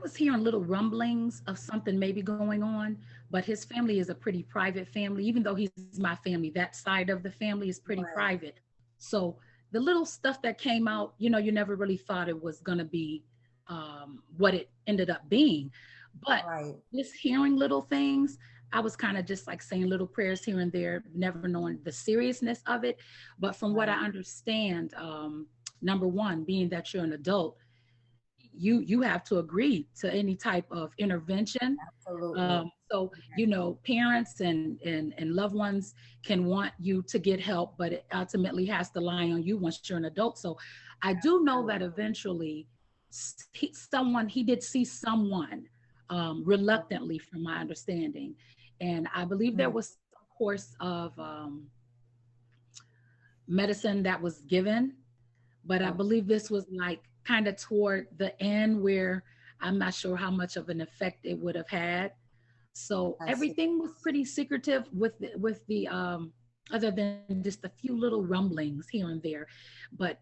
was hearing little rumblings of something maybe going on, but his family is a pretty private family. Even though he's my family, that side of the family is pretty private. So the little stuff that came out, you never really thought it was going to be what it ended up being. But just hearing little things, I was kind of just like saying little prayers here and there, never knowing the seriousness of it. But from what I understand, number one, being that you're an adult, you have to agree to any type of intervention. Absolutely. So parents and loved ones can want you to get help, but it ultimately has to lie on you once you're an adult. So I do know that eventually he did see someone reluctantly, from my understanding, and I believe there was a course of medicine that was given, but I believe this was like kind of toward the end where I'm not sure how much of an effect it would have had. So everything was pretty secretive with the other than just a few little rumblings here and there. But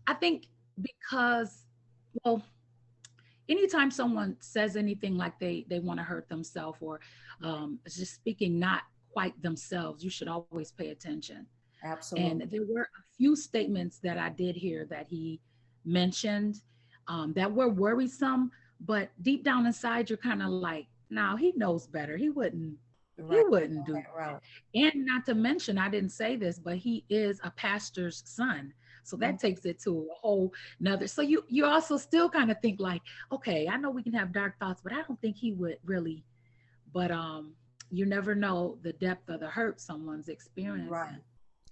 I think because, well, anytime someone says anything like they want to hurt themselves or just speaking not quite themselves, you should always pay attention. Absolutely. And there were a few statements that I did hear that he mentioned that were worrisome, but deep down inside, you're kind of like, no, he knows better. He wouldn't do that. And not to mention, I didn't say this, but he is a pastor's son. So that takes it to a whole nother. So you also still kind of think like, okay, I know we can have dark thoughts, but I don't think he would really. But you never know the depth of the hurt someone's experiencing. Right.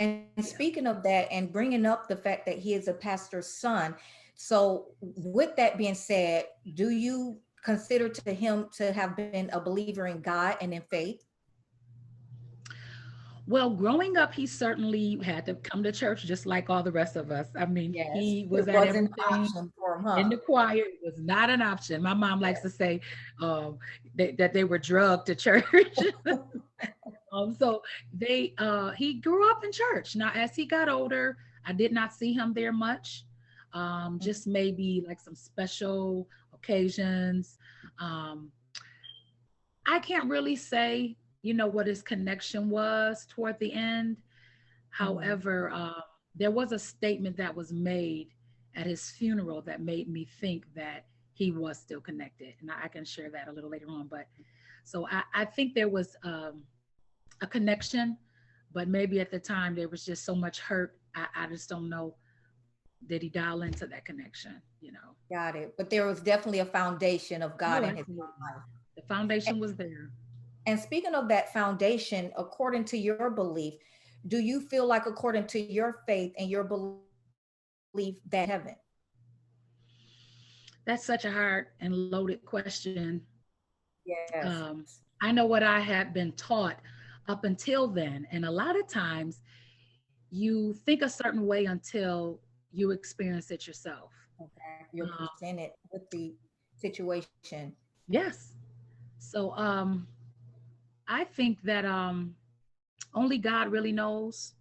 And speaking of that, and bringing up the fact that he is a pastor's son, so with that being said, do you consider to him to have been a believer in God and in faith? Well, growing up, he certainly had to come to church just like all the rest of us. I mean, Yes, he was it at wasn't an everything option for him, in huh? the choir. It was not an option. My mom likes to say that they were drugged to church. So he grew up in church. Now, as he got older, I did not see him there much. Just maybe like some special occasions. Um, I can't really say, what his connection was toward the end. However, there was a statement that was made at his funeral that made me think that he was still connected. And I can share that a little later on. But so I think there was a connection, but maybe at the time there was just so much hurt. I just don't know. Did he dial into that connection? Got it. But there was definitely a foundation of God in his life. The foundation was there. And speaking of that foundation, according to your belief, do you feel like according to your faith and your belief that heaven? That's such a hard and loaded question. Yes. I know what I had been taught up until then. And a lot of times you think a certain way until you experience it yourself. Okay. You're presented with the situation. Yes. So I think that only God really knows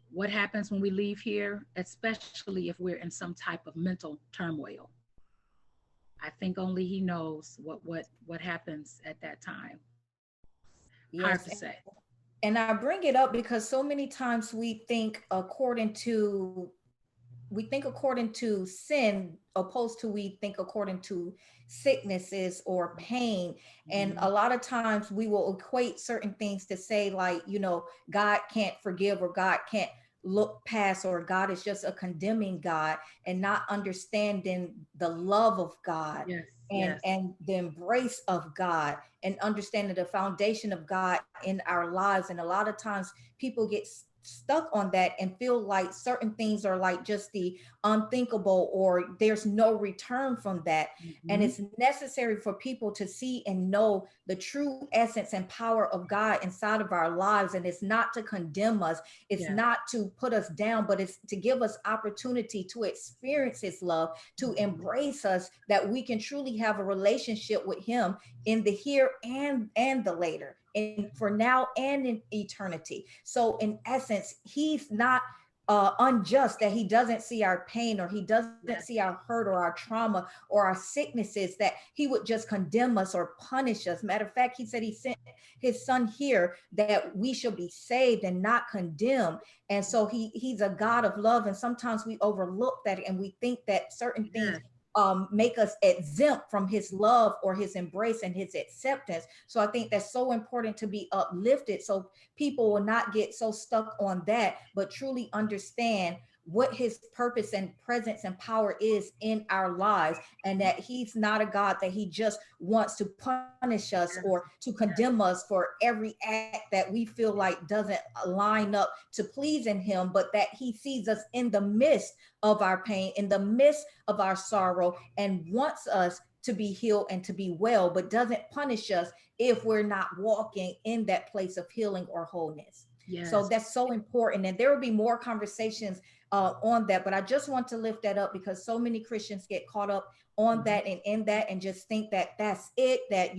what happens when we leave here, especially if we're in some type of mental turmoil. I think only he knows what happens at that time. Yes. Hard to say. And I bring it up because so many times we think according to sin, opposed to we think according to sicknesses or pain. And a lot of times we will equate certain things to say like, God can't forgive, or God can't look past, or God is just a condemning God, and not understanding the love of God. Yes, and the embrace of God, and understanding the foundation of God in our lives. And a lot of times people get stuck on that and feel like certain things are like just the unthinkable, or there's no return from that. And it's necessary for people to see and know the true essence and power of God inside of our lives. And it's not to condemn us, it's not to put us down, but it's to give us opportunity to experience his love, to embrace us, that we can truly have a relationship with him in the here and the later, and for now and in eternity. So in essence, he's not unjust that he doesn't see our pain, or he doesn't see our hurt or our trauma or our sicknesses, that he would just condemn us or punish us. Matter of fact, he said he sent his son here that we shall be saved and not condemned. And so he's a God of love. And sometimes we overlook that, and we think that certain things make us exempt from his love or his embrace and his acceptance. So I think that's so important to be uplifted, so people will not get so stuck on that, but truly understand what his purpose and presence and power is in our lives, and that he's not a God that he just wants to punish us or to condemn us for every act that we feel like doesn't line up to pleasing him, but that he sees us in the midst of our pain, in the midst of our sorrow, and wants us to be healed and to be well, but doesn't punish us if we're not walking in that place of healing or wholeness. Yes. So that's so important. And there will be more conversations on that, but I just want to lift that up because so many Christians get caught up on that and in that, and just think that that's it, that,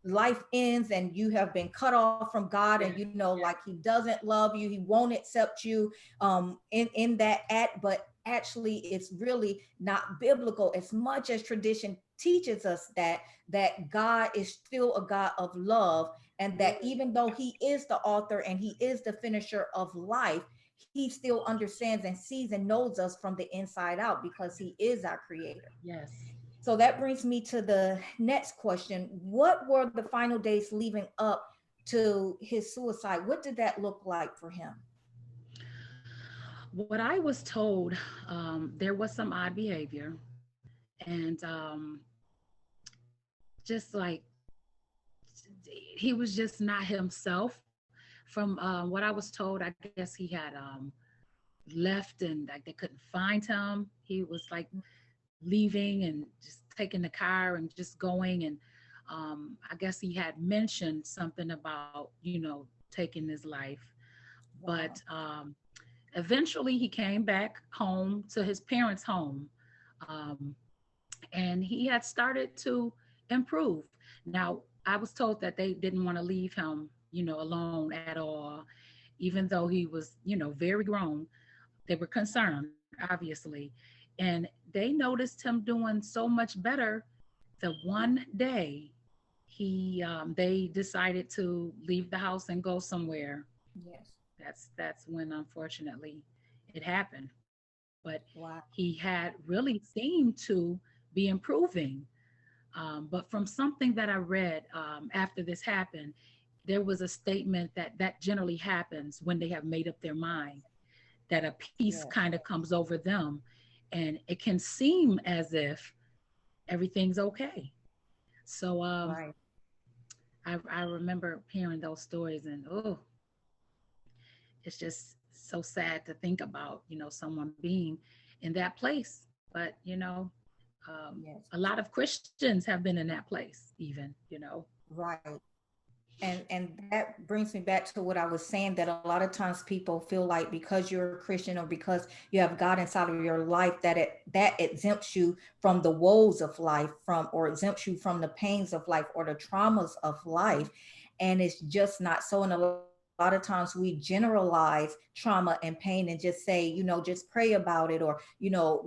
life ends and you have been cut off from God, and like he doesn't love you, he won't accept you in that act. But actually it's really not biblical, as much as tradition teaches us that God is still a God of love, and that even though he is the author and he is the finisher of life, he still understands and sees and knows us from the inside out, because he is our creator. Yes. So that brings me to the next question. What were the final days leading up to his suicide? What did that look like for him? What I was told, there was some odd behavior, and just like he was just not himself. From what I was told, I guess he had left and like they couldn't find him. He was like leaving and just taking the car and just going. And I guess he had mentioned something about, taking his life. But eventually he came back home to his parents' home. Um, and he had started to improve. Now, I was told that they didn't want to leave him, alone at all, even though he was, very grown. They were concerned, obviously. And they noticed him doing so much better the one day they decided to leave the house and go somewhere. Yes. That's when unfortunately it happened. But Wow. he had really seemed to be improving. But from something that I read after this happened, there was a statement that generally happens when they have made up their mind, that a peace kind of comes over them, and it can seem as if everything's okay. So Right. I remember hearing those stories, and oh, it's just so sad to think about, someone being in that place. But, a lot of Christians have been in that place even. Right. And that brings me back to what I was saying, that a lot of times people feel like because you're a Christian or because you have God inside of your life, that exempts you from the woes of life, or exempts you from the pains of life or the traumas of life. And it's just not so. And a lot of times we generalize trauma and pain and just say, just pray about it, or,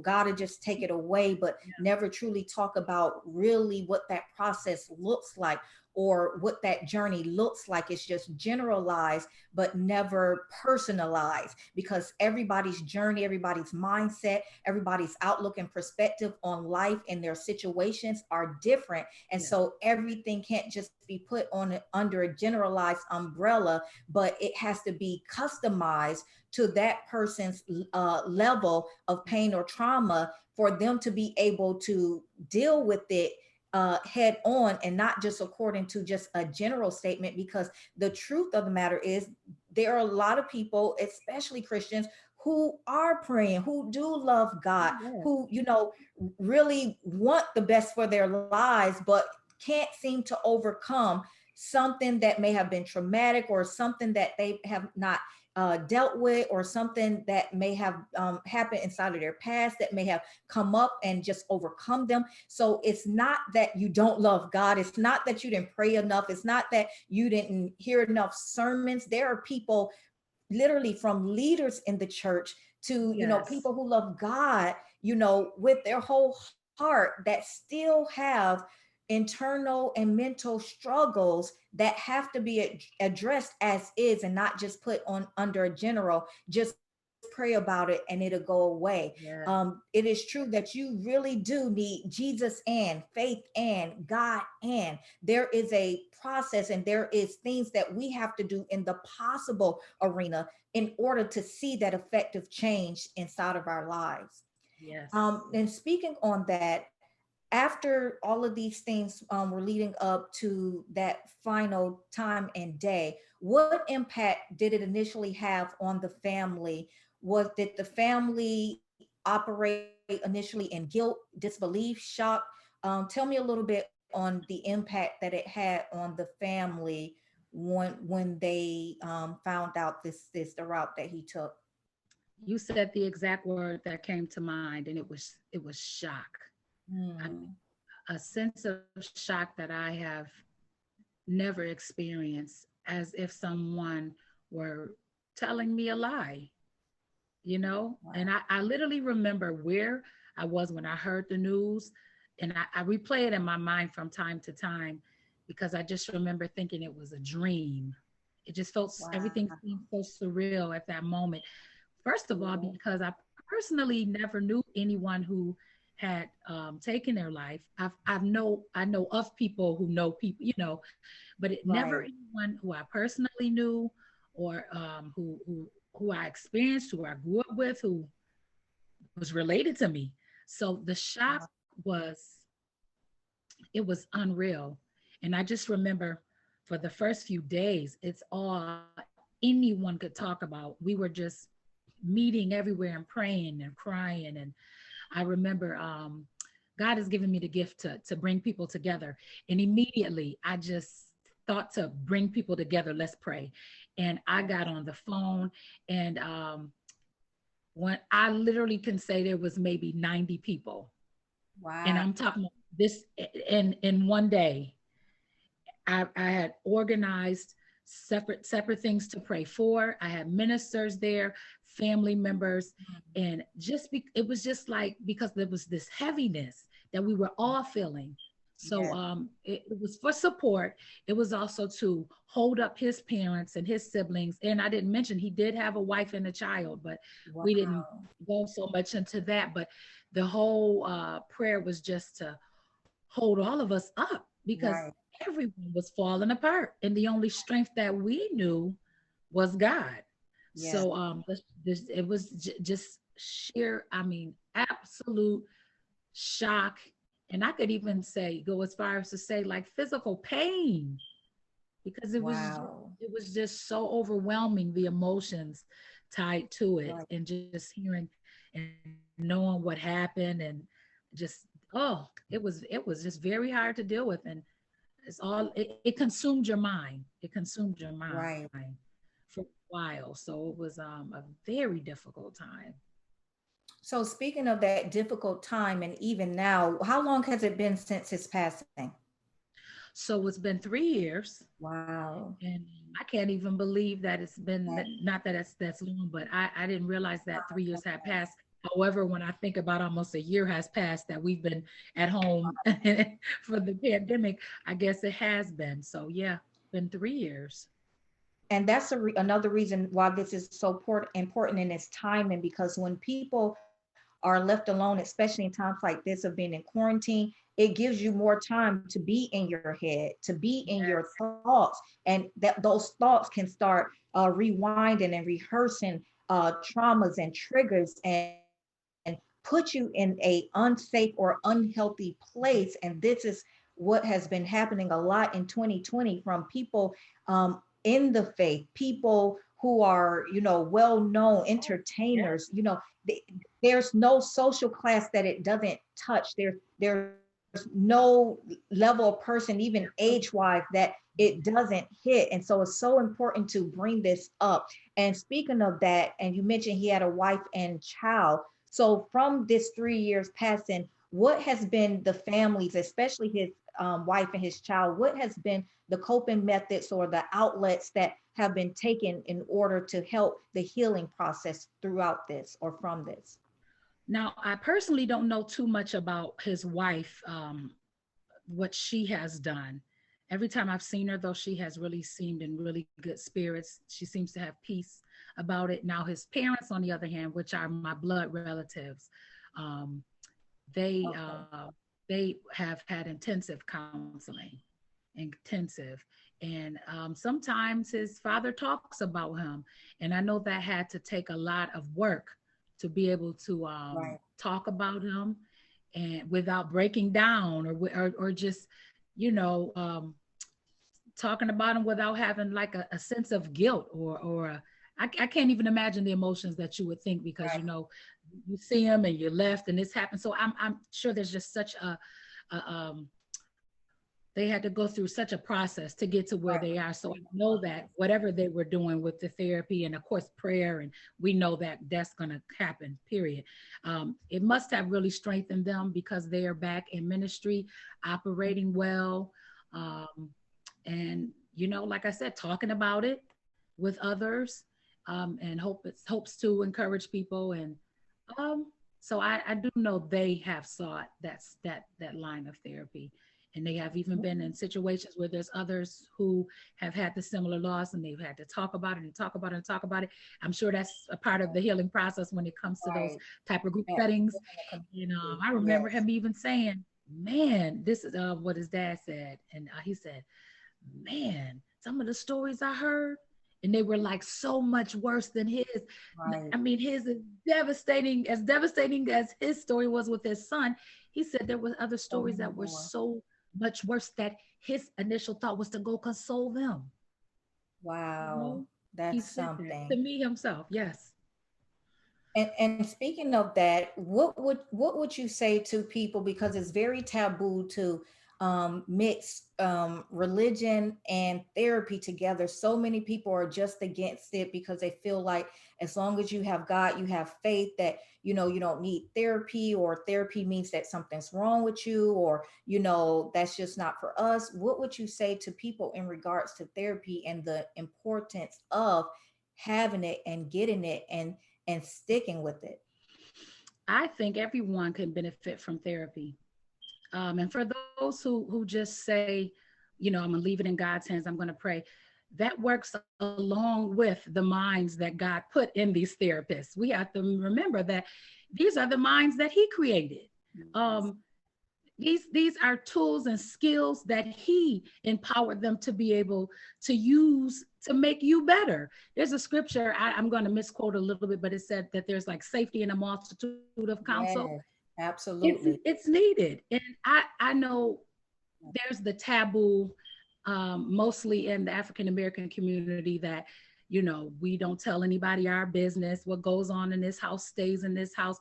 God will just take it away, but never truly talk about really what that process looks like, or what that journey looks like. It's just generalized, but never personalized, because everybody's journey, everybody's mindset, everybody's outlook and perspective on life and their situations are different. And so everything can't just be put on under a generalized umbrella, but it has to be customized to that person's level of pain or trauma for them to be able to deal with it head on, and not just according to just a general statement. Because the truth of the matter is, there are a lot of people, especially Christians, who are praying, who do love God, who really want the best for their lives, but can't seem to overcome something that may have been traumatic, or something that they have not dealt with, or something that may have happened inside of their past that may have come up and just overcome them. So it's not that you don't love God. It's not that you didn't pray enough. It's not that you didn't hear enough sermons. There are people, literally from leaders in the church to, people who love God, with their whole heart, that still have internal and mental struggles that have to be addressed as is, and not just put on under a general, just pray about it and it'll go away. It is true that you really do need Jesus and faith and God, and there is a process and there is things that we have to do in the possible arena in order to see that effective change inside of our lives. And speaking on that, after all of these things were leading up to that final time and day, what impact did it initially have on the family? Did the family operate initially in guilt, disbelief, shock? Tell me a little bit on the impact that it had on the family when they found out the route that he took. You said the exact word that came to mind, and it was shock. A sense of shock that I have never experienced, as if someone were telling me a lie, And I literally remember where I was when I heard the news, and I replay it in my mind from time to time, because I just remember thinking it was a dream. It just felt, everything seemed so surreal at that moment. First of all, because I personally never knew anyone who had taken their life. I know of people who know people, but it never anyone who I personally knew, or who who I experienced, who I grew up with, who was related to me. So the shock was, it was unreal. And I just remember for the first few days, it's all anyone could talk about. We were just meeting everywhere and praying and crying. And I remember God has given me the gift to bring people together. And immediately I just thought to bring people together, let's pray. And I got on the phone, and when I literally can say there was maybe 90 people. Wow. And I'm talking about this in one day. I had organized separate things to pray for. I had ministers there, family members, and it was just like, because there was this heaviness that we were all feeling. So it was for support. It was also to hold up his parents and his siblings. And I didn't mention he did have a wife and a child, but we didn't go so much into that. But the whole prayer was just to hold all of us up, because everyone was falling apart, and the only strength that we knew was God. So it was just sheer, I mean, absolute shock. And I could even go as far as to say like physical pain, because it was just so overwhelming, the emotions tied to it, and just hearing and knowing what happened, and just it was just very hard to deal with. And it consumed your mind. It consumed your mind for a while. So it was a very difficult time. So speaking of that difficult time, and even now, how long has it been since his passing? So it's been 3 years. Wow. And I can't even believe that it's been, not that that's long, but I didn't realize that 3 years had passed. However, when I think about almost a year has passed that we've been at home for the pandemic, I guess it has been. So yeah, been 3 years. And that's another reason why this is so important in its timing, because when people are left alone, especially in times like this of being in quarantine, it gives you more time to be in your head, to be in your thoughts, and that those thoughts can start rewinding and rehearsing traumas and triggers, and put you in a unsafe or unhealthy place. And this is what has been happening a lot in 2020 from people in the faith, people who are, well-known entertainers. There's no social class that it doesn't touch. There's no level of person, even age-wise, that it doesn't hit. And so it's so important to bring this up. And speaking of that, and you mentioned he had a wife and child. So from this 3 years passing, what has been the families, especially his wife and his child, what has been the coping methods or the outlets that have been taken in order to help the healing process throughout this or from this? Now, I personally don't know too much about his wife, what she has done. Every time I've seen her, though, she has really seemed in really good spirits. She seems to have peace about it. Now, his parents, on the other hand, which are my blood relatives, they have had intensive counseling, and sometimes his father talks about him, and I know that had to take a lot of work to be able to talk about him, and without breaking down or just talking about him without having like a sense of guilt or I can't even imagine the emotions that you would think, because you see him and you left and this happened. So I'm sure there's just such they had to go through such a process to get to where they are. So I know that whatever they were doing with the therapy and of course prayer, and we know that that's going to happen, period. It must have really strengthened them, because they are back in ministry, operating well. And, like I said, talking about it with others, and hopes to encourage people. And so I do know they have sought that line of therapy. And they have even been in situations where there's others who have had the similar loss, and they've had to talk about it and talk about it and talk about it. I'm sure that's a part of the healing process when it comes to those type of group settings. I remember him even saying, man, this is what his dad said. And he said, man, some of the stories I heard, and they were like so much worse than his. Right. I mean, his is devastating as his story was with his son. He said there were other stories that were so much worse that his initial thought was to go console them. Wow. He That's said that something. to me himself. Yes. And speaking of that, what would you say to people, because it's very taboo to mix religion and therapy together. So many people are just against it because they feel like as long as you have God, you have faith, that you know you don't need therapy, or therapy means that something's wrong with you, or that's just not for us. What would you say to people in regards to therapy and the importance of having it and getting it and sticking with it? I think everyone can benefit from therapy. And for those who just say, I'm gonna leave it in God's hands, I'm gonna pray, that works along with the minds that God put in these therapists. We have to remember that these are the minds that He created. These are tools and skills that He empowered them to be able to use to make you better. There's a scripture, I'm going to misquote a little bit, but it said that there's like safety in a multitude of counsel. Yes, absolutely. It's needed. And I know there's the taboo, mostly in the African American community, that we don't tell anybody our business. What goes on in this house stays in this house.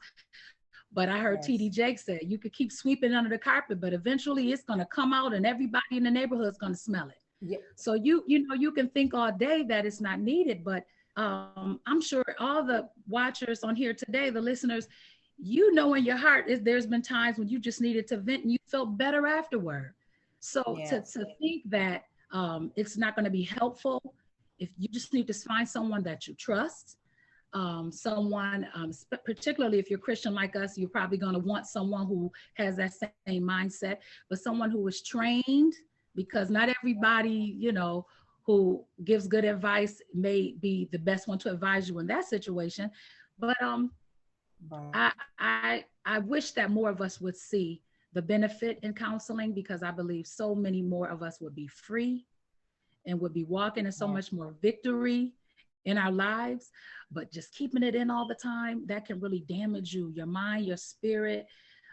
But I heard TD Jakes say you could keep sweeping under the carpet, but eventually it's going to come out and everybody in the neighborhood is going to smell it. Yep. So you can think all day that it's not needed, but I'm sure all the watchers on here today, the listeners, in your heart there's been times when you just needed to vent and you felt better afterward. So to think that it's not going to be helpful, if you just need to find someone that you trust, someone, particularly if you're Christian like us, you're probably going to want someone who has that same mindset, but someone who is trained, because not everybody, who gives good advice may be the best one to advise you in that situation. But I wish that more of us would see the benefit in counseling, because I believe so many more of us would be free and would be walking in so much more victory in our lives. But just keeping it in all the time, that can really damage you, your mind, your spirit,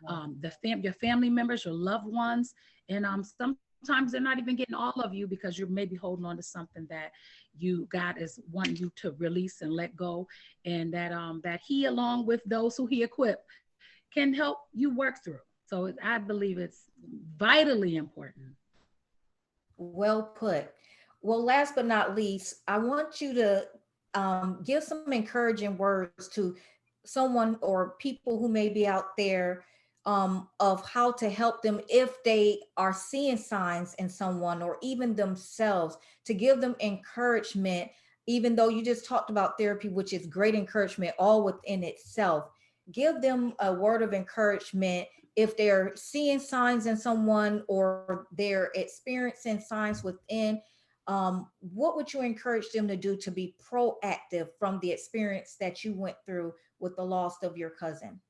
your family members, your loved ones. And sometimes they're not even getting all of you because you're maybe holding on to something that God is wanting you to release and let go. And that He, along with those who He equipped, can help you work through. So I believe it's vitally important. Well put. Well, last but not least, I want you to give some encouraging words to someone or people who may be out there, of how to help them if they are seeing signs in someone or even themselves, to give them encouragement, even though you just talked about therapy, which is great encouragement all within itself. Give them a word of encouragement if they're seeing signs in someone or they're experiencing signs within. What would you encourage them to do to be proactive from the experience that you went through with the loss of your cousin?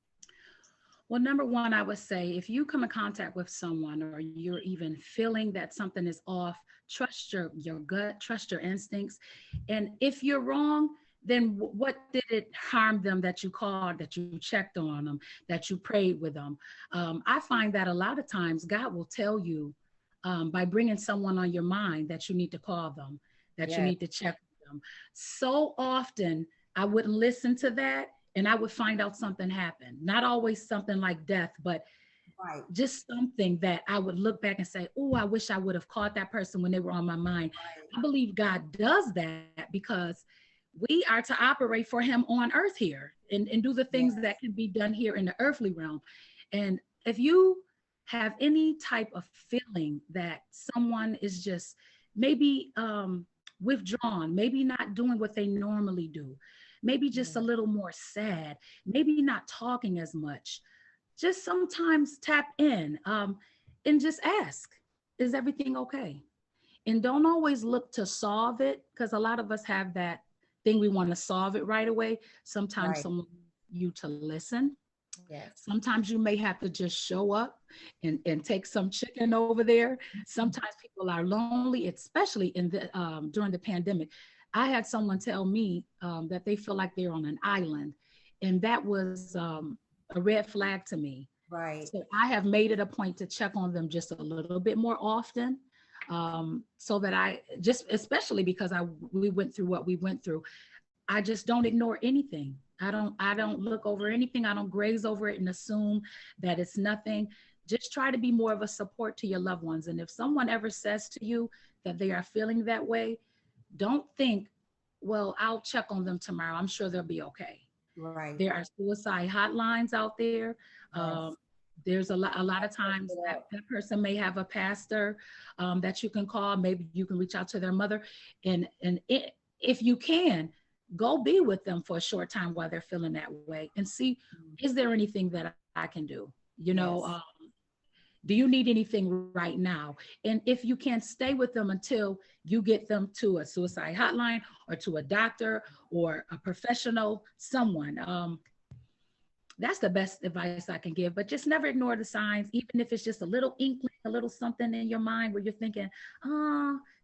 Well, number one, I would say if you come in contact with someone or you're even feeling that something is off, trust your gut, trust your instincts. And if you're wrong, then what did it harm them that you called, that you checked on them, that you prayed with them? I find that a lot of times God will tell you by bringing someone on your mind that you need to call them, that you need to check with them. So often I wouldn't listen to that, and I would find out something happened. Not always something like death, but just something that I would look back and say, oh, I wish I would have called that person when they were on my mind. I believe God does that because we are to operate for Him on earth here and do the things that can be done here in the earthly realm. And if you have any type of feeling that someone is just maybe withdrawn, maybe not doing what they normally do, maybe just a little more sad, maybe not talking as much, just sometimes tap in and just ask, is everything okay? And don't always look to solve it, because a lot of us have that thing we want to solve it right away. Sometimes someone you to listen. Yes. Sometimes you may have to just show up and take some chicken over there. Sometimes people are lonely, especially in the during the pandemic. I had someone tell me that they feel like they're on an island, and that was a red flag to me. Right. So I have made it a point to check on them just a little bit more often, so that I just, especially because we went through what we went through, I just don't ignore anything. I don't look over anything. I don't graze over it and assume that it's nothing. Just try to be more of a support to your loved ones. And if someone ever says to you that they are feeling that way, don't think, well, I'll check on them tomorrow. I'm sure they'll be okay. Right. There are suicide hotlines out there. Yes. There's a lot of times that person may have a pastor that you can call. Maybe you can reach out to their mother, and if you can, go be with them for a short time while they're feeling that way, and see, is there anything that I can do? You know, Yes. do you need anything right now? And if you can't, stay with them until you get them to a suicide hotline or to a doctor or a professional, someone. That's the best advice I can give, but just never ignore the signs, even if it's just a little inkling, a little something in your mind where you're thinking,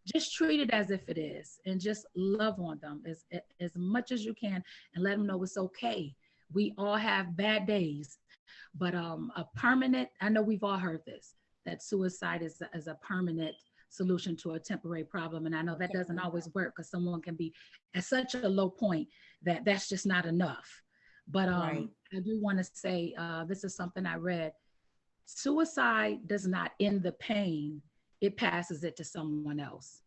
just treat it as if it is, and just love on them as much as you can, and let them know it's okay. We all have bad days, but a permanent, I know we've all heard this, that suicide is a permanent solution to a temporary problem. And I know that doesn't always work, because someone can be at such a low point that that's just not enough. But Right. I do want to say, this is something I read. Suicide does not end the pain, it passes it to someone else,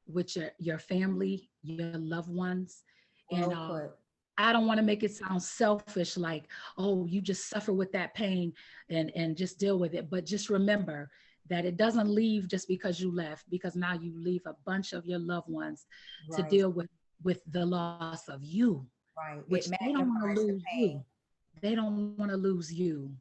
which are your family, your loved ones. And Well put. I don't want to make it sound selfish, like, oh, you just suffer with that pain and just deal with it. But just remember that it doesn't leave just because you left, because now you leave a bunch of your loved ones to Right. deal with the loss of you, Right. which It they don't want to magnifies the lose pain. you. They don't want to lose you.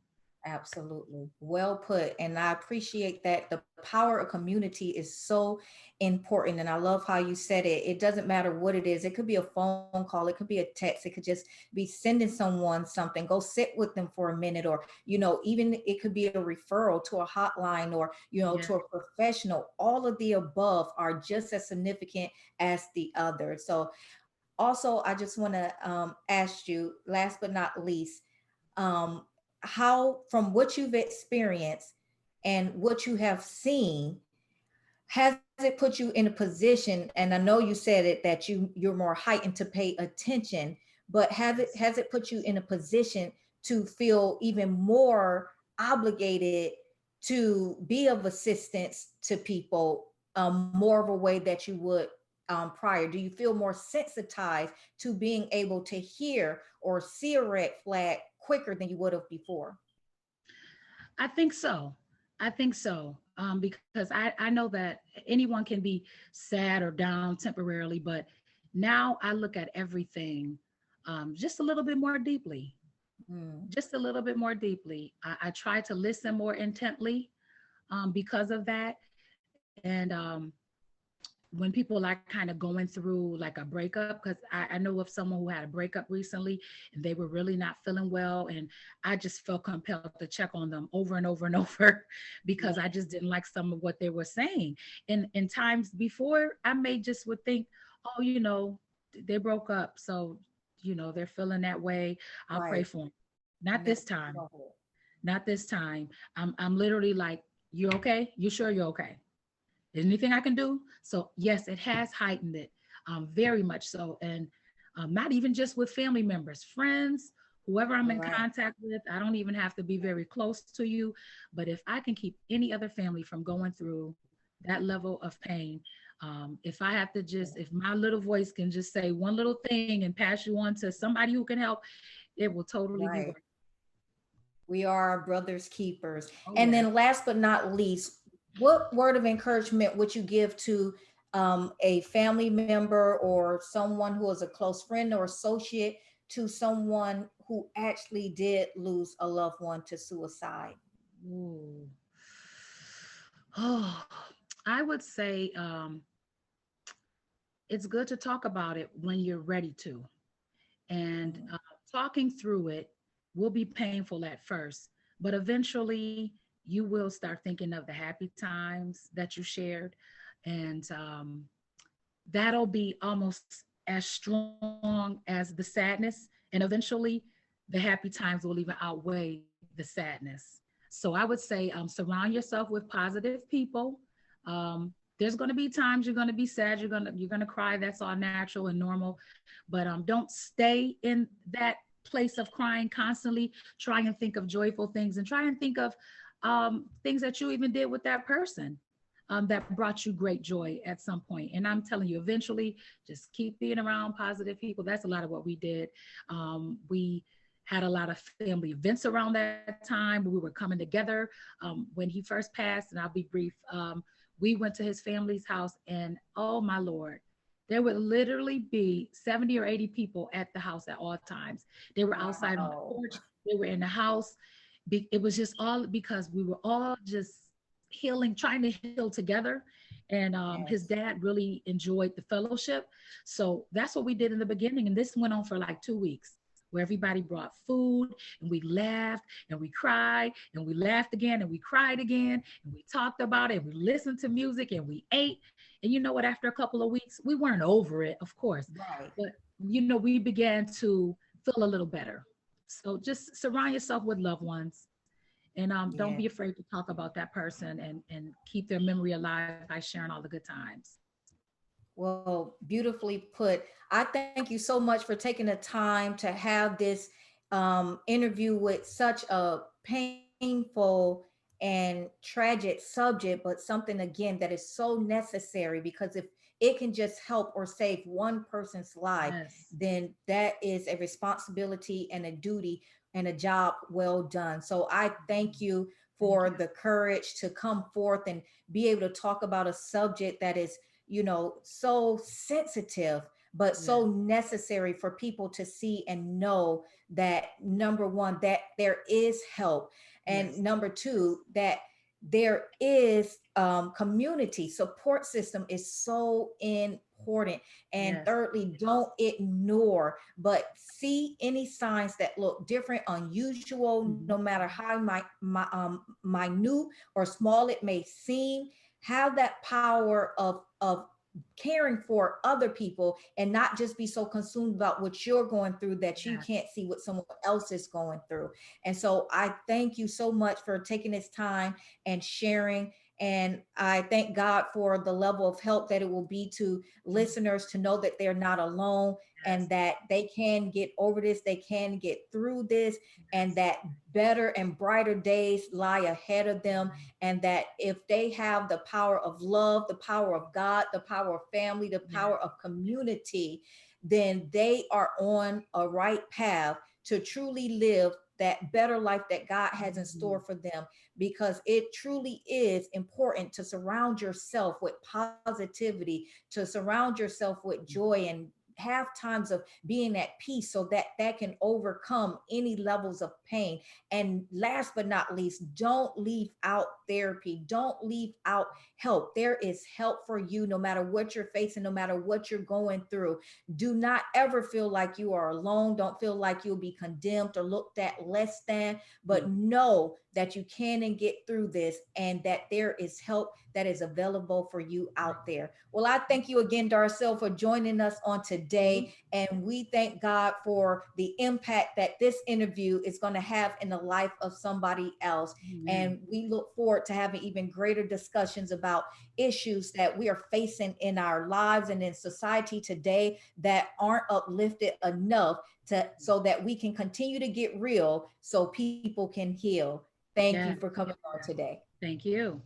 Absolutely. Well put. And I appreciate that. The power of community is so important. And I love how you said it. It doesn't matter what it is. It could be a phone call, it could be a text, it could just be sending someone something. Go sit with them for a minute, or, even it could be a referral to a hotline, or, to a professional. All of the above are just as significant as the other. So also, I just want to ask you, last but not least, um, how, from what you've experienced and what you have seen, has it put you in a position, and I know you said it, that you're more heightened to pay attention, but has it put you in a position to feel even more obligated to be of assistance to people, more of a way that you would prior? Do you feel more sensitized to being able to hear or see a red flag quicker than you would have before? I think so. I think so. Because I know that anyone can be sad or down temporarily, but now I look at everything just a little bit more deeply. Just a little bit more deeply. I try to listen more intently because of that. And when people are kind of going through like a breakup, because I know of someone who had a breakup recently and they were really not feeling well, and I just felt compelled to check on them over and over and over, because I just didn't like some of what they were saying. And in times before, I may just would think, oh, they broke up, so they're feeling that way, I'll pray Right. for them. Not Never this time. know it. Not this time. I'm literally like, you okay? You sure you're okay? Anything I can do? So yes, it has heightened it, very much so. And not even just with family members, friends, whoever I'm in Right. contact with. I don't even have to be very close to you, but if I can keep any other family from going through that level of pain, if I have to just, if my little voice can just say one little thing and pass you on to somebody who can help, it will totally be Right. worth it. We are our brother's keepers. Oh, And yeah. then last but not least, what word of encouragement would you give to a family member or someone who is a close friend or associate to someone who actually did lose a loved one to suicide? Ooh. Oh, I would say it's good to talk about it when you're ready to. And talking through it will be painful at first, but eventually you will start thinking of the happy times that you shared. And that'll be almost as strong as the sadness. And eventually, the happy times will even outweigh the sadness. So I would say surround yourself with positive people. There's going to be times you're going to be sad. You're going to cry. That's all natural and normal. But don't stay in that place of crying constantly. Try and think of joyful things, and try and think of things that you even did with that person that brought you great joy at some point. And I'm telling you, eventually, just keep being around positive people. That's a lot of what we did. We had a lot of family events around that time. We were coming together when he first passed, and I'll be brief. We went to his family's house, and oh my Lord, there would literally be 70 or 80 people at the house at all times. They were outside on the porch. They were in the house. It was just all because we were all just healing, trying to heal together. And his dad really enjoyed the fellowship. So that's what we did in the beginning. And this went on for like 2 weeks, where everybody brought food, and we laughed and we cried and we laughed again and we cried again and we talked about it and we listened to music and we ate. And you know what, after a couple of weeks, we weren't over it, of course, but we began to feel a little better. So just surround yourself with loved ones, and don't be afraid to talk about that person, and keep their memory alive by sharing all the good times. Well, beautifully put. I thank you so much for taking the time to have this interview with such a painful and tragic subject, but something again that is so necessary, because if it can just help or save one person's life, then that is a responsibility and a duty and a job well done. So I thank you for the courage to come forth and be able to talk about a subject that is, so sensitive, but so necessary for people to see and know that, number one, that there is help. And number two, that there is community support system is so important. And thirdly, don't ignore, but see any signs that look different, unusual, no matter how minute or small it may seem. Have that power of caring for other people, and not just be so consumed about what you're going through that you can't see what someone else is going through. And so I thank you so much for taking this time and sharing. And I thank God for the level of help that it will be to listeners to know that they're not alone, and that they can get over this, they can get through this, and that better and brighter days lie ahead of them. And that if they have the power of love, the power of God, the power of family, the power of community, then they are on a right path to truly live that better life that God has in store for them. Because it truly is important to surround yourself with positivity, to surround yourself with joy, and have times of being at peace, so that that can overcome any levels of pain. And last but not least, don't leave out therapy. Don't leave out help. There is help for you no matter what you're facing, no matter what you're going through. Do not ever feel like you are alone. Don't feel like you'll be condemned or looked at less than, but know that you can and get through this, and that there is help that is available for you out there. Well, I thank you again, Darcel, for joining us on today. And we thank God for the impact that this interview is going to have in the life of somebody else. And we look forward to having even greater discussions about issues that we are facing in our lives and in society today that aren't uplifted enough so that we can continue to get real, so people can heal. Thank you for coming on today. Thank you.